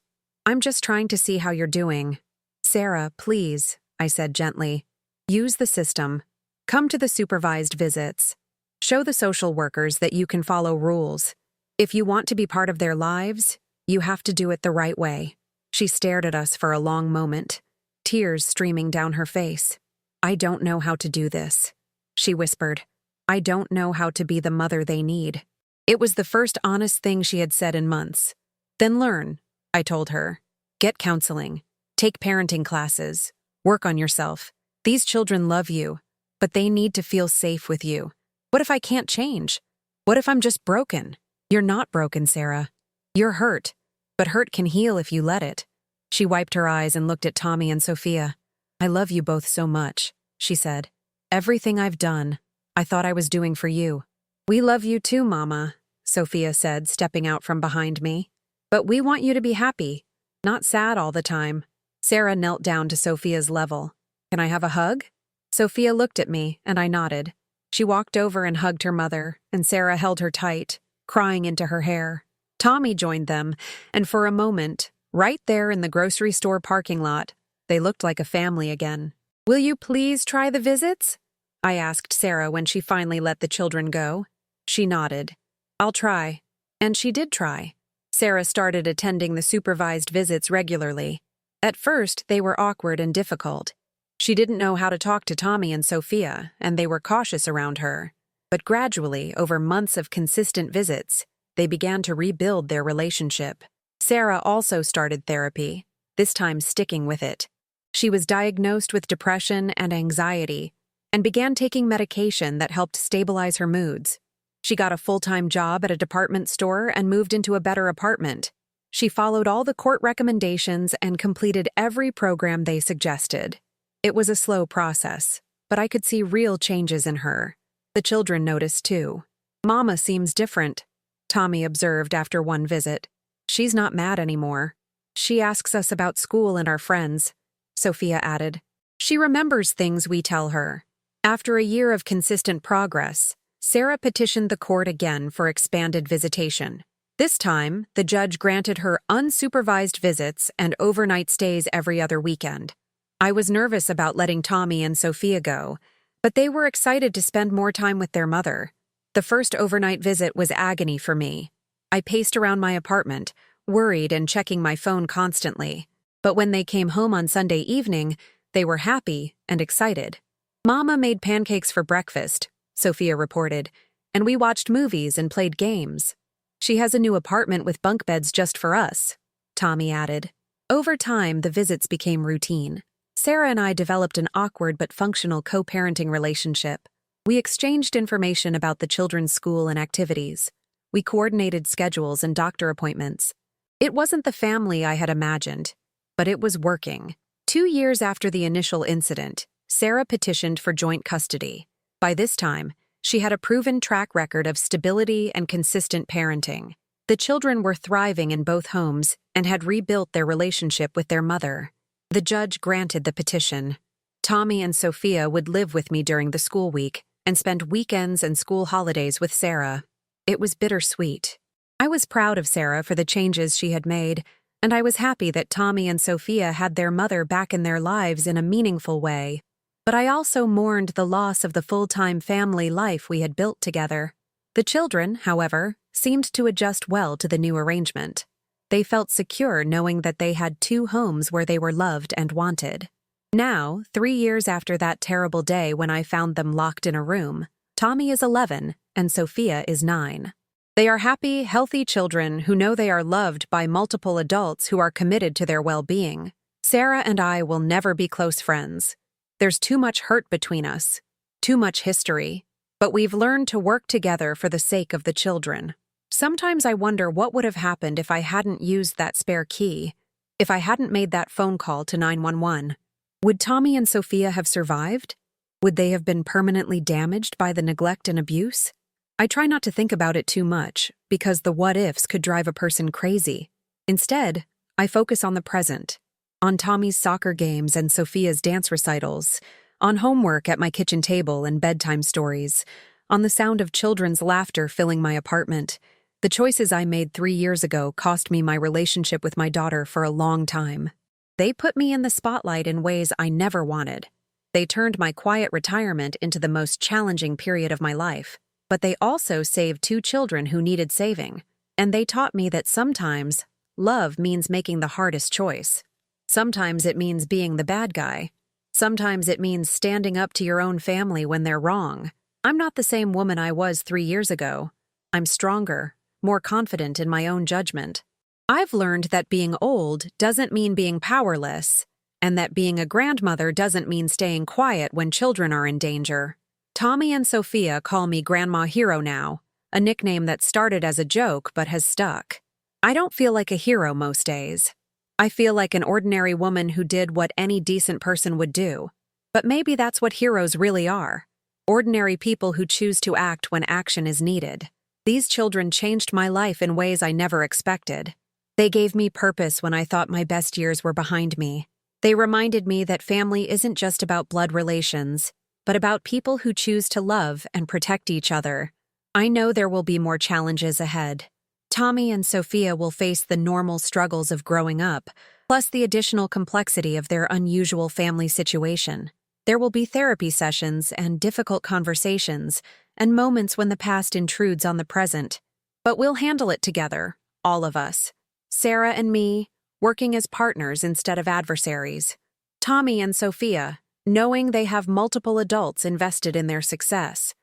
trying to see how you're doing." "Sarah, please," I said gently. "Use the system. Come to the supervised visits. Show the social workers that you can follow rules. If you want to be part of their lives, you have to do it the right way." She stared at us for a long moment, tears streaming down her face. "I don't know how to do this," she whispered. "I don't know how to be the mother they need." It was the first honest thing she had said in months. "Then learn," I told her. "Get counseling. Take parenting classes. Work on yourself. These children love you, but they need to feel safe with you. What if I can't change? What if I'm just broken?" "You're not broken, Sarah. You're hurt. But hurt can heal if you let it. She wiped her eyes and looked at Tommy and Sophia. I love you both so much, she said. Everything I've done, I thought I was doing for you. We love you too, Mama, Sophia said, stepping out from behind me. But we want you to be happy, not sad all the time. Sarah knelt down to Sophia's level. Can I have a hug? Sophia looked at me, and I nodded. She walked over and hugged her mother, and Sarah held her tight, crying into her hair. Tommy joined them, and for a moment, right there in the grocery store parking lot, they looked like a family again. Will you please try the visits? I asked Sarah when she finally let the children go. She nodded. I'll try. And she did try. Sarah started attending the supervised visits regularly. At first, they were awkward and difficult. She didn't know how to talk to Tommy and Sophia, and they were cautious around her. But gradually, over months of consistent visits, they began to rebuild their relationship. Sarah also started therapy, this time sticking with it. She was diagnosed with depression and anxiety, and began taking medication that helped stabilize her moods. She got a full-time job at a department store and moved into a better apartment. She followed all the court recommendations and completed every program they suggested. It was a slow process, but I could see real changes in her. The children noticed too. Mama seems different, Tommy observed after one visit. She's not mad anymore. She asks us about school and our friends, Sophia added. She remembers things we tell her. After a year of consistent progress, Sarah petitioned the court again for expanded visitation. This time, the judge granted her unsupervised visits and overnight stays every other weekend. I was nervous about letting Tommy and Sophia go, but they were excited to spend more time with their mother. The first overnight visit was agony for me. I paced around my apartment, worried and checking my phone constantly. But when they came home on Sunday evening, they were happy and excited. Mama made pancakes for breakfast, Sophia reported, and we watched movies and played games. She has a new apartment with bunk beds just for us, Tommy added. Over time, the visits became routine. Sarah and I developed an awkward but functional co-parenting relationship. We exchanged information about the children's school and activities. We coordinated schedules and doctor appointments. It wasn't the family I had imagined, but it was working. 2 years after the initial incident, Sarah petitioned for joint custody. By this time, she had a proven track record of stability and consistent parenting. The children were thriving in both homes and had rebuilt their relationship with their mother. The judge granted the petition. Tommy and Sophia would live with me during the school week and spend weekends and school holidays with Sarah. It was bittersweet. I was proud of Sarah for the changes she had made, and I was happy that Tommy and Sophia had their mother back in their lives in a meaningful way. But I also mourned the loss of the full-time family life we had built together. The children, however, seemed to adjust well to the new arrangement. They felt secure knowing that they had 2 homes where they were loved and wanted. Now, 3 years after that terrible day when I found them locked in a room, Tommy is 11 and Sophia is 9. They are happy, healthy children who know they are loved by multiple adults who are committed to their well-being. Sarah and I will never be close friends. There's too much hurt between us, too much history, but we've learned to work together for the sake of the children. Sometimes I wonder what would have happened if I hadn't used that spare key, if I hadn't made that phone call to 911. Would Tommy and Sophia have survived? Would they have been permanently damaged by the neglect and abuse? I try not to think about it too much, because the what-ifs could drive a person crazy. Instead, I focus on the present, on Tommy's soccer games and Sophia's dance recitals, on homework at my kitchen table and bedtime stories, on the sound of children's laughter filling my apartment. The choices I made 3 years ago cost me my relationship with my daughter for a long time. They put me in the spotlight in ways I never wanted. They turned my quiet retirement into the most challenging period of my life. But they also saved 2 children who needed saving. And they taught me that sometimes love means making the hardest choice. Sometimes it means being the bad guy. Sometimes it means standing up to your own family when they're wrong. I'm not the same woman I was 3 years ago. I'm stronger, more confident in my own judgment. I've learned that being old doesn't mean being powerless, and that being a grandmother doesn't mean staying quiet when children are in danger. Tommy and Sophia call me Grandma Hero now, a nickname that started as a joke but has stuck. I don't feel like a hero most days. I feel like an ordinary woman who did what any decent person would do. But maybe that's what heroes really are. Ordinary people who choose to act when action is needed. These children changed my life in ways I never expected. They gave me purpose when I thought my best years were behind me. They reminded me that family isn't just about blood relations, but about people who choose to love and protect each other. I know there will be more challenges ahead. Tommy and Sophia will face the normal struggles of growing up, plus the additional complexity of their unusual family situation. There will be therapy sessions and difficult conversations, and moments when the past intrudes on the present. But we'll handle it together, all of us. Sarah and me, working as partners instead of adversaries. Tommy and Sophia, knowing they have multiple adults invested in their success.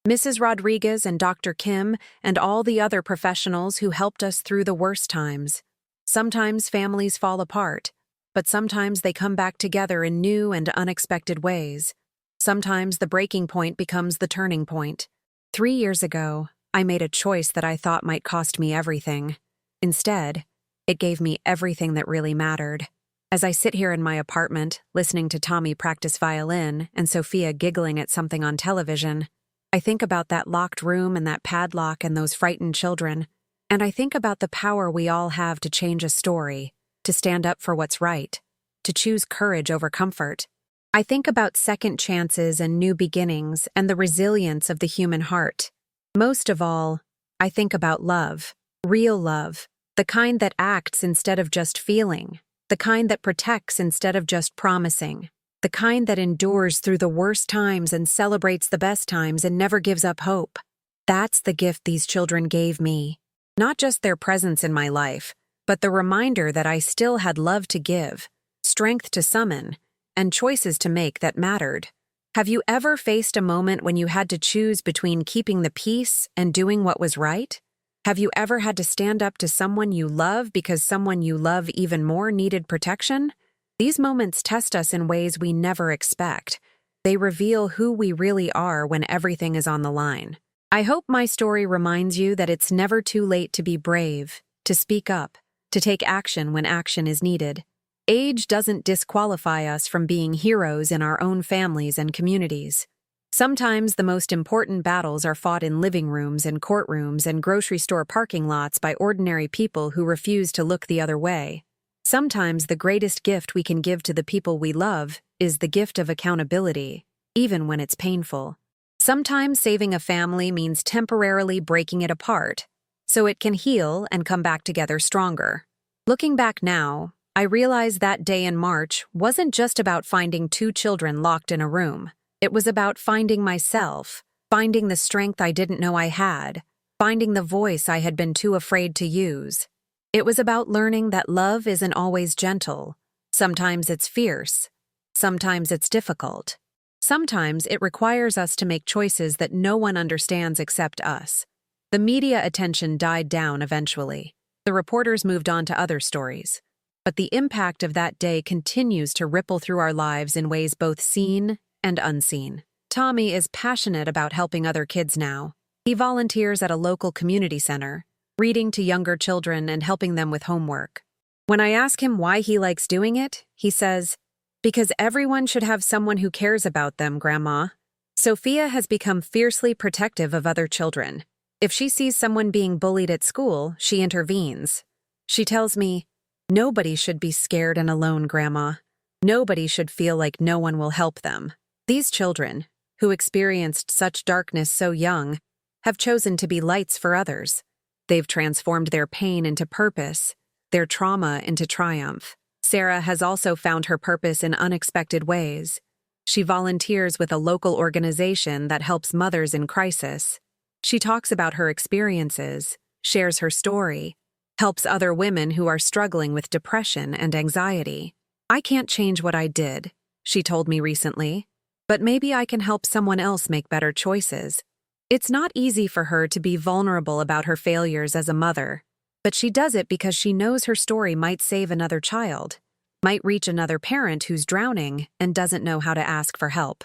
Mrs. Rodriguez and Dr. Kim and all the other professionals who helped us through the worst times. Sometimes families fall apart, but sometimes they come back together in new and unexpected ways. Sometimes the breaking point becomes the turning point. 3 years ago, I made a choice that I thought might cost me everything. Instead, it gave me everything that really mattered. As I sit here in my apartment, listening to Tommy practice violin and Sophia giggling at something on television, I think about that locked room and that padlock and those frightened children, and I think about the power we all have to change a story, to stand up for what's right, to choose courage over comfort. I think about second chances and new beginnings and the resilience of the human heart. Most of all, I think about love, real love, the kind that acts instead of just feeling, the kind that protects instead of just promising, the kind that endures through the worst times and celebrates the best times and never gives up hope. That's the gift these children gave me. Not just their presence in my life, but the reminder that I still had love to give, strength to summon, and choices to make that mattered. Have you ever faced a moment when you had to choose between keeping the peace and doing what was right? Have you ever had to stand up to someone you love because someone you love even more needed protection? These moments test us in ways we never expect. They reveal who we really are when everything is on the line. I hope my story reminds you that it's never too late to be brave, to speak up, to take action when action is needed. Age doesn't disqualify us from being heroes in our own families and communities. Sometimes the most important battles are fought in living rooms and courtrooms and grocery store parking lots by ordinary people who refuse to look the other way. Sometimes the greatest gift we can give to the people we love is the gift of accountability, even when it's painful. Sometimes saving a family means temporarily breaking it apart, so it can heal and come back together stronger. Looking back now, I realize that day in March wasn't just about finding 2 children locked in a room. It was about finding myself, finding the strength I didn't know I had, finding the voice I had been too afraid to use. It was about learning that love isn't always gentle. Sometimes it's fierce. Sometimes it's difficult. Sometimes it requires us to make choices that no one understands except us. The media attention died down eventually. The reporters moved on to other stories. But the impact of that day continues to ripple through our lives in ways both seen and unseen. Tommy is passionate about helping other kids now. He volunteers at a local community center, reading to younger children and helping them with homework. When I ask him why he likes doing it, he says, "Because everyone should have someone who cares about them, Grandma." Sophia has become fiercely protective of other children. If she sees someone being bullied at school, she intervenes. She tells me, "Nobody should be scared and alone, Grandma. Nobody should feel like no one will help them." These children, who experienced such darkness so young, have chosen to be lights for others. They've transformed their pain into purpose, their trauma into triumph. Sarah has also found her purpose in unexpected ways. She volunteers with a local organization that helps mothers in crisis. She talks about her experiences, shares her story, helps other women who are struggling with depression and anxiety. "I can't change what I did," she told me recently, "but maybe I can help someone else make better choices." It's not easy for her to be vulnerable about her failures as a mother, but she does it because she knows her story might save another child, might reach another parent who's drowning and doesn't know how to ask for help.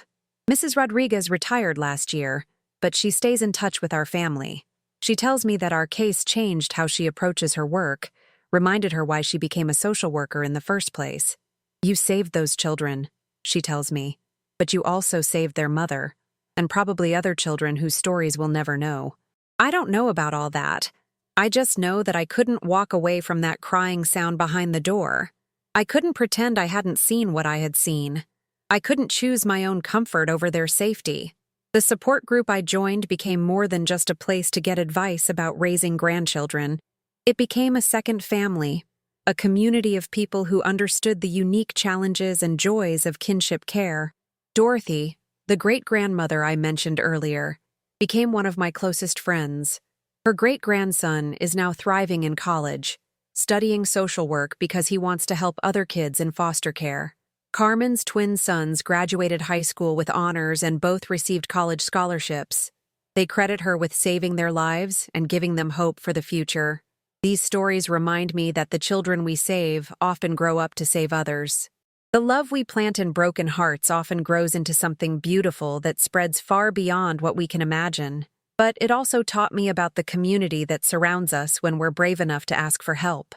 Mrs. Rodriguez retired last year, but she stays in touch with our family. She tells me that our case changed how she approaches her work, reminded her why she became a social worker in the first place. You saved those children, she tells me, but you also saved their mother, and probably other children whose stories we'll never know. I don't know about all that. I just know that I couldn't walk away from that crying sound behind the door. I couldn't pretend I hadn't seen what I had seen. I couldn't choose my own comfort over their safety. The support group I joined became more than just a place to get advice about raising grandchildren. It became a second family, a community of people who understood the unique challenges and joys of kinship care. Dorothy, the great-grandmother I mentioned earlier, became one of my closest friends. Her great-grandson is now thriving in college, studying social work because he wants to help other kids in foster care. Carmen's twin sons graduated high school with honors and both received college scholarships. They credit her with saving their lives and giving them hope for the future. These stories remind me that the children we save often grow up to save others. The love we plant in broken hearts often grows into something beautiful that spreads far beyond what we can imagine. But it also taught me about the community that surrounds us when we're brave enough to ask for help.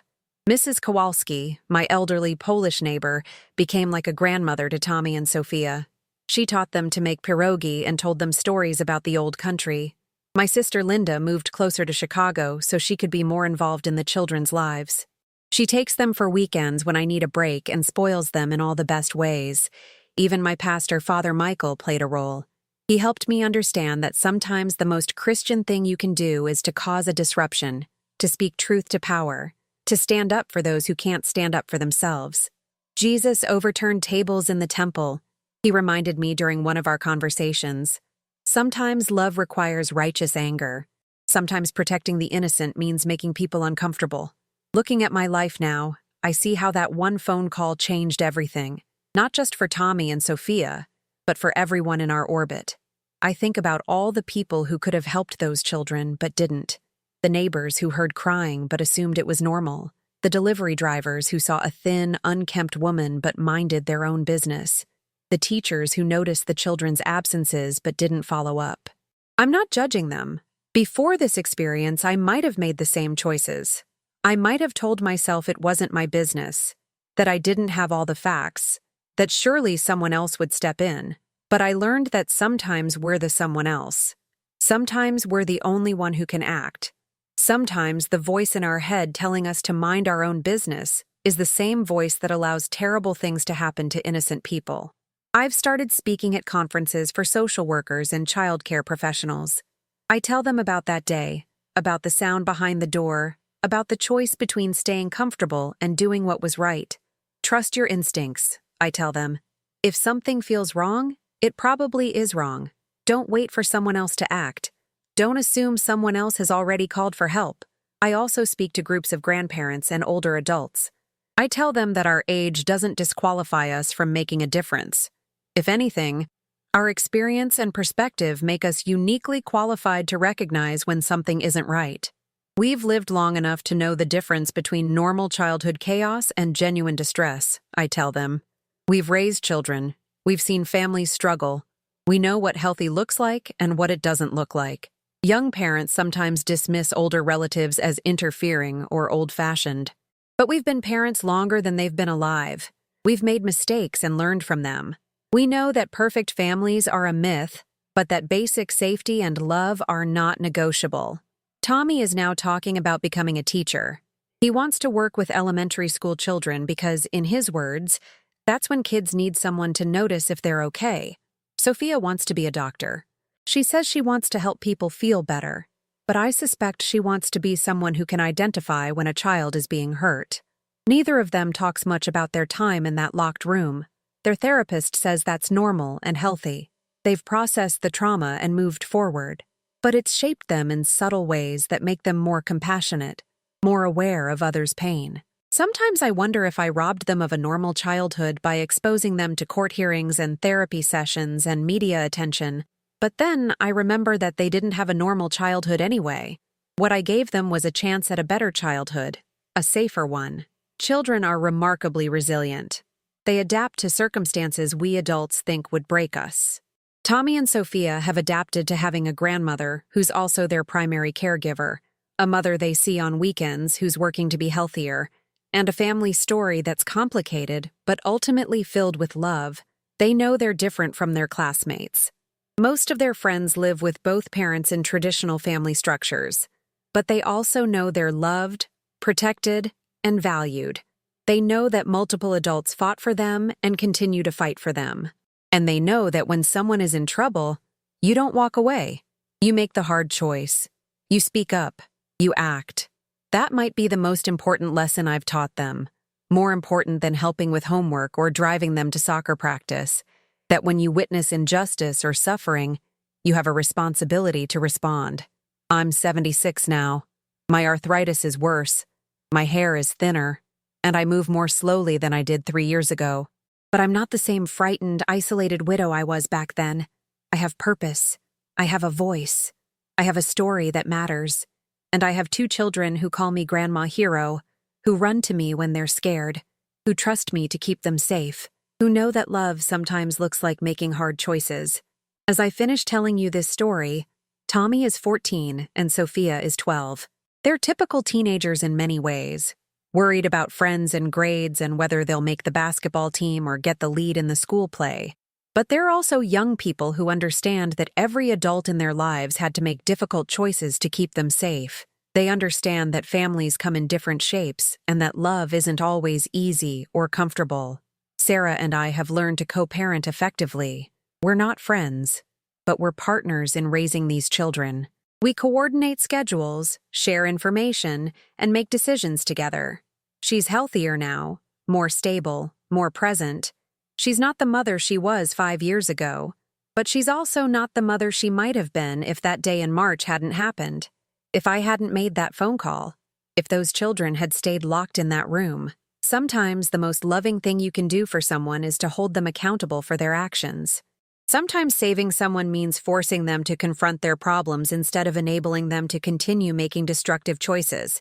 Mrs. Kowalski, my elderly Polish neighbor, became like a grandmother to Tommy and Sophia. She taught them to make pierogi and told them stories about the old country. My sister Linda moved closer to Chicago so she could be more involved in the children's lives. She takes them for weekends when I need a break and spoils them in all the best ways. Even my pastor, Father Michael, played a role. He helped me understand that sometimes the most Christian thing you can do is to cause a disruption, to speak truth to power, to stand up for those who can't stand up for themselves. Jesus overturned tables in the temple, he reminded me during one of our conversations. Sometimes love requires righteous anger. Sometimes protecting the innocent means making people uncomfortable. Looking at my life now, I see how that one phone call changed everything, not just for Tommy and Sophia, but for everyone in our orbit. I think about all the people who could have helped those children but didn't. The neighbors who heard crying but assumed it was normal. The delivery drivers who saw a thin, unkempt woman but minded their own business. The teachers who noticed the children's absences but didn't follow up. I'm not judging them. Before this experience, I might have made the same choices. I might have told myself it wasn't my business, that I didn't have all the facts, that surely someone else would step in. But I learned that sometimes we're the someone else. Sometimes we're the only one who can act. Sometimes the voice in our head telling us to mind our own business is the same voice that allows terrible things to happen to innocent people. I've started speaking at conferences for social workers and childcare professionals. I tell them about that day, about the sound behind the door, about the choice between staying comfortable and doing what was right. Trust your instincts, I tell them. If something feels wrong, it probably is wrong. Don't wait for someone else to act. Don't assume someone else has already called for help. I also speak to groups of grandparents and older adults. I tell them that our age doesn't disqualify us from making a difference. If anything, our experience and perspective make us uniquely qualified to recognize when something isn't right. We've lived long enough to know the difference between normal childhood chaos and genuine distress, I tell them. We've raised children. We've seen families struggle. We know what healthy looks like and what it doesn't look like. Young parents sometimes dismiss older relatives as interfering or old-fashioned. But we've been parents longer than they've been alive. We've made mistakes and learned from them. We know that perfect families are a myth, but that basic safety and love are not negotiable. Tommy is now talking about becoming a teacher. He wants to work with elementary school children because, in his words, that's when kids need someone to notice if they're okay. Sophia wants to be a doctor. She says she wants to help people feel better, but I suspect she wants to be someone who can identify when a child is being hurt. Neither of them talks much about their time in that locked room. Their therapist says that's normal and healthy. They've processed the trauma and moved forward. But it's shaped them in subtle ways that make them more compassionate, more aware of others' pain. Sometimes I wonder if I robbed them of a normal childhood by exposing them to court hearings and therapy sessions and media attention. But then I remember that they didn't have a normal childhood anyway. What I gave them was a chance at a better childhood, a safer one. Children are remarkably resilient. They adapt to circumstances we adults think would break us. Tommy and Sophia have adapted to having a grandmother who's also their primary caregiver, a mother they see on weekends who's working to be healthier, and a family story that's complicated but ultimately filled with love. They know they're different from their classmates. Most of their friends live with both parents in traditional family structures, but they also know they're loved, protected, and valued. They know that multiple adults fought for them and continue to fight for them. And they know that when someone is in trouble, you don't walk away. You make the hard choice. You speak up. You act. That might be the most important lesson I've taught them, more important than helping with homework or driving them to soccer practice, that when you witness injustice or suffering, you have a responsibility to respond. I'm 76 now. My arthritis is worse. My hair is thinner, and I move more slowly than I did 3 years ago. But I'm not the same frightened, isolated widow I was back then. I have purpose. I have a voice. I have a story that matters. And I have 2 children who call me Grandma Hero, who run to me when they're scared, who trust me to keep them safe, who know that love sometimes looks like making hard choices. As I finish telling you this story, Tommy is 14 and Sophia is 12. They're typical teenagers in many ways. Worried about friends and grades and whether they'll make the basketball team or get the lead in the school play. But they're also young people who understand that every adult in their lives had to make difficult choices to keep them safe. They understand that families come in different shapes and that love isn't always easy or comfortable. Sarah and I have learned to co-parent effectively. We're not friends, but we're partners in raising these children. We coordinate schedules, share information, and make decisions together. She's healthier now, more stable, more present. She's not the mother she was 5 years ago, but she's also not the mother she might have been if that day in March hadn't happened, if I hadn't made that phone call, if those children had stayed locked in that room. Sometimes the most loving thing you can do for someone is to hold them accountable for their actions. Sometimes saving someone means forcing them to confront their problems instead of enabling them to continue making destructive choices.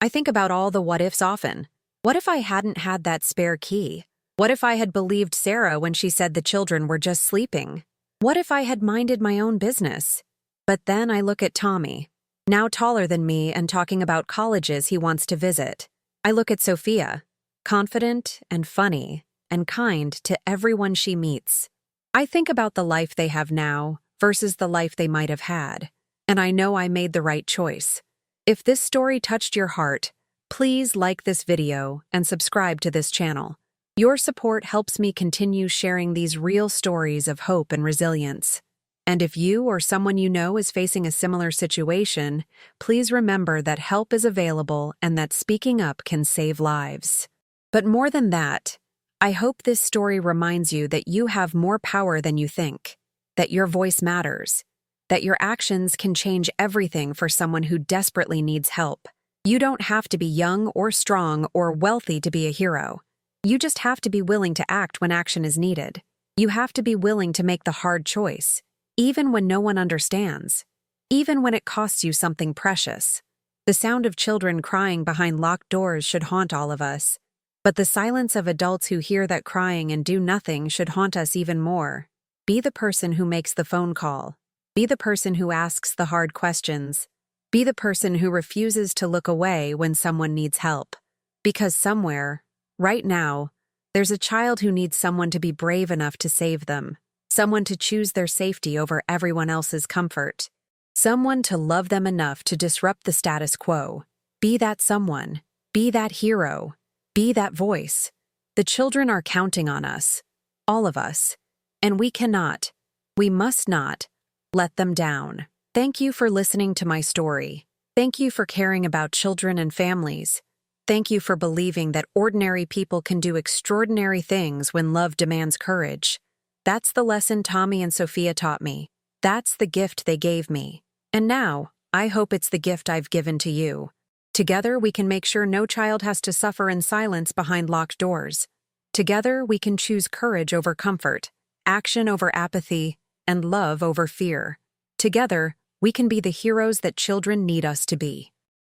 I think about all the what-ifs often. What if I hadn't had that spare key? What if I had believed Sarah when she said the children were just sleeping? What if I had minded my own business? But then I look at Tommy, now taller than me and talking about colleges he wants to visit. I look at Sophia, confident and funny and kind to everyone she meets. I think about the life they have now versus the life they might have had, and I know I made the right choice. If this story touched your heart, please like this video and subscribe to this channel. Your support helps me continue sharing these real stories of hope and resilience. And if you or someone you know is facing a similar situation, please remember that help is available and that speaking up can save lives. But more than that, I hope this story reminds you that you have more power than you think, that your voice matters, that your actions can change everything for someone who desperately needs help. You don't have to be young or strong or wealthy to be a hero. You just have to be willing to act when action is needed. You have to be willing to make the hard choice, even when no one understands, even when it costs you something precious. The sound of children crying behind locked doors should haunt all of us. But the silence of adults who hear that crying and do nothing should haunt us even more. Be the person who makes the phone call. Be the person who asks the hard questions. Be the person who refuses to look away when someone needs help. Because somewhere, right now, there's a child who needs someone to be brave enough to save them. Someone to choose their safety over everyone else's comfort. Someone to love them enough to disrupt the status quo. Be that someone. Be that hero. Be that voice. The children are counting on us, all of us, and we must not, let them down. Thank you for listening to my story. Thank you for caring about children and families. Thank you for believing that ordinary people can do extraordinary things when love demands courage. That's the lesson Tommy and Sophia taught me. That's the gift they gave me. And now, I hope it's the gift I've given to you. Together, we can make sure no child has to suffer in silence behind locked doors. Together, we can choose courage over comfort, action over apathy, and love over fear. Together, we can be the heroes that children need us to be.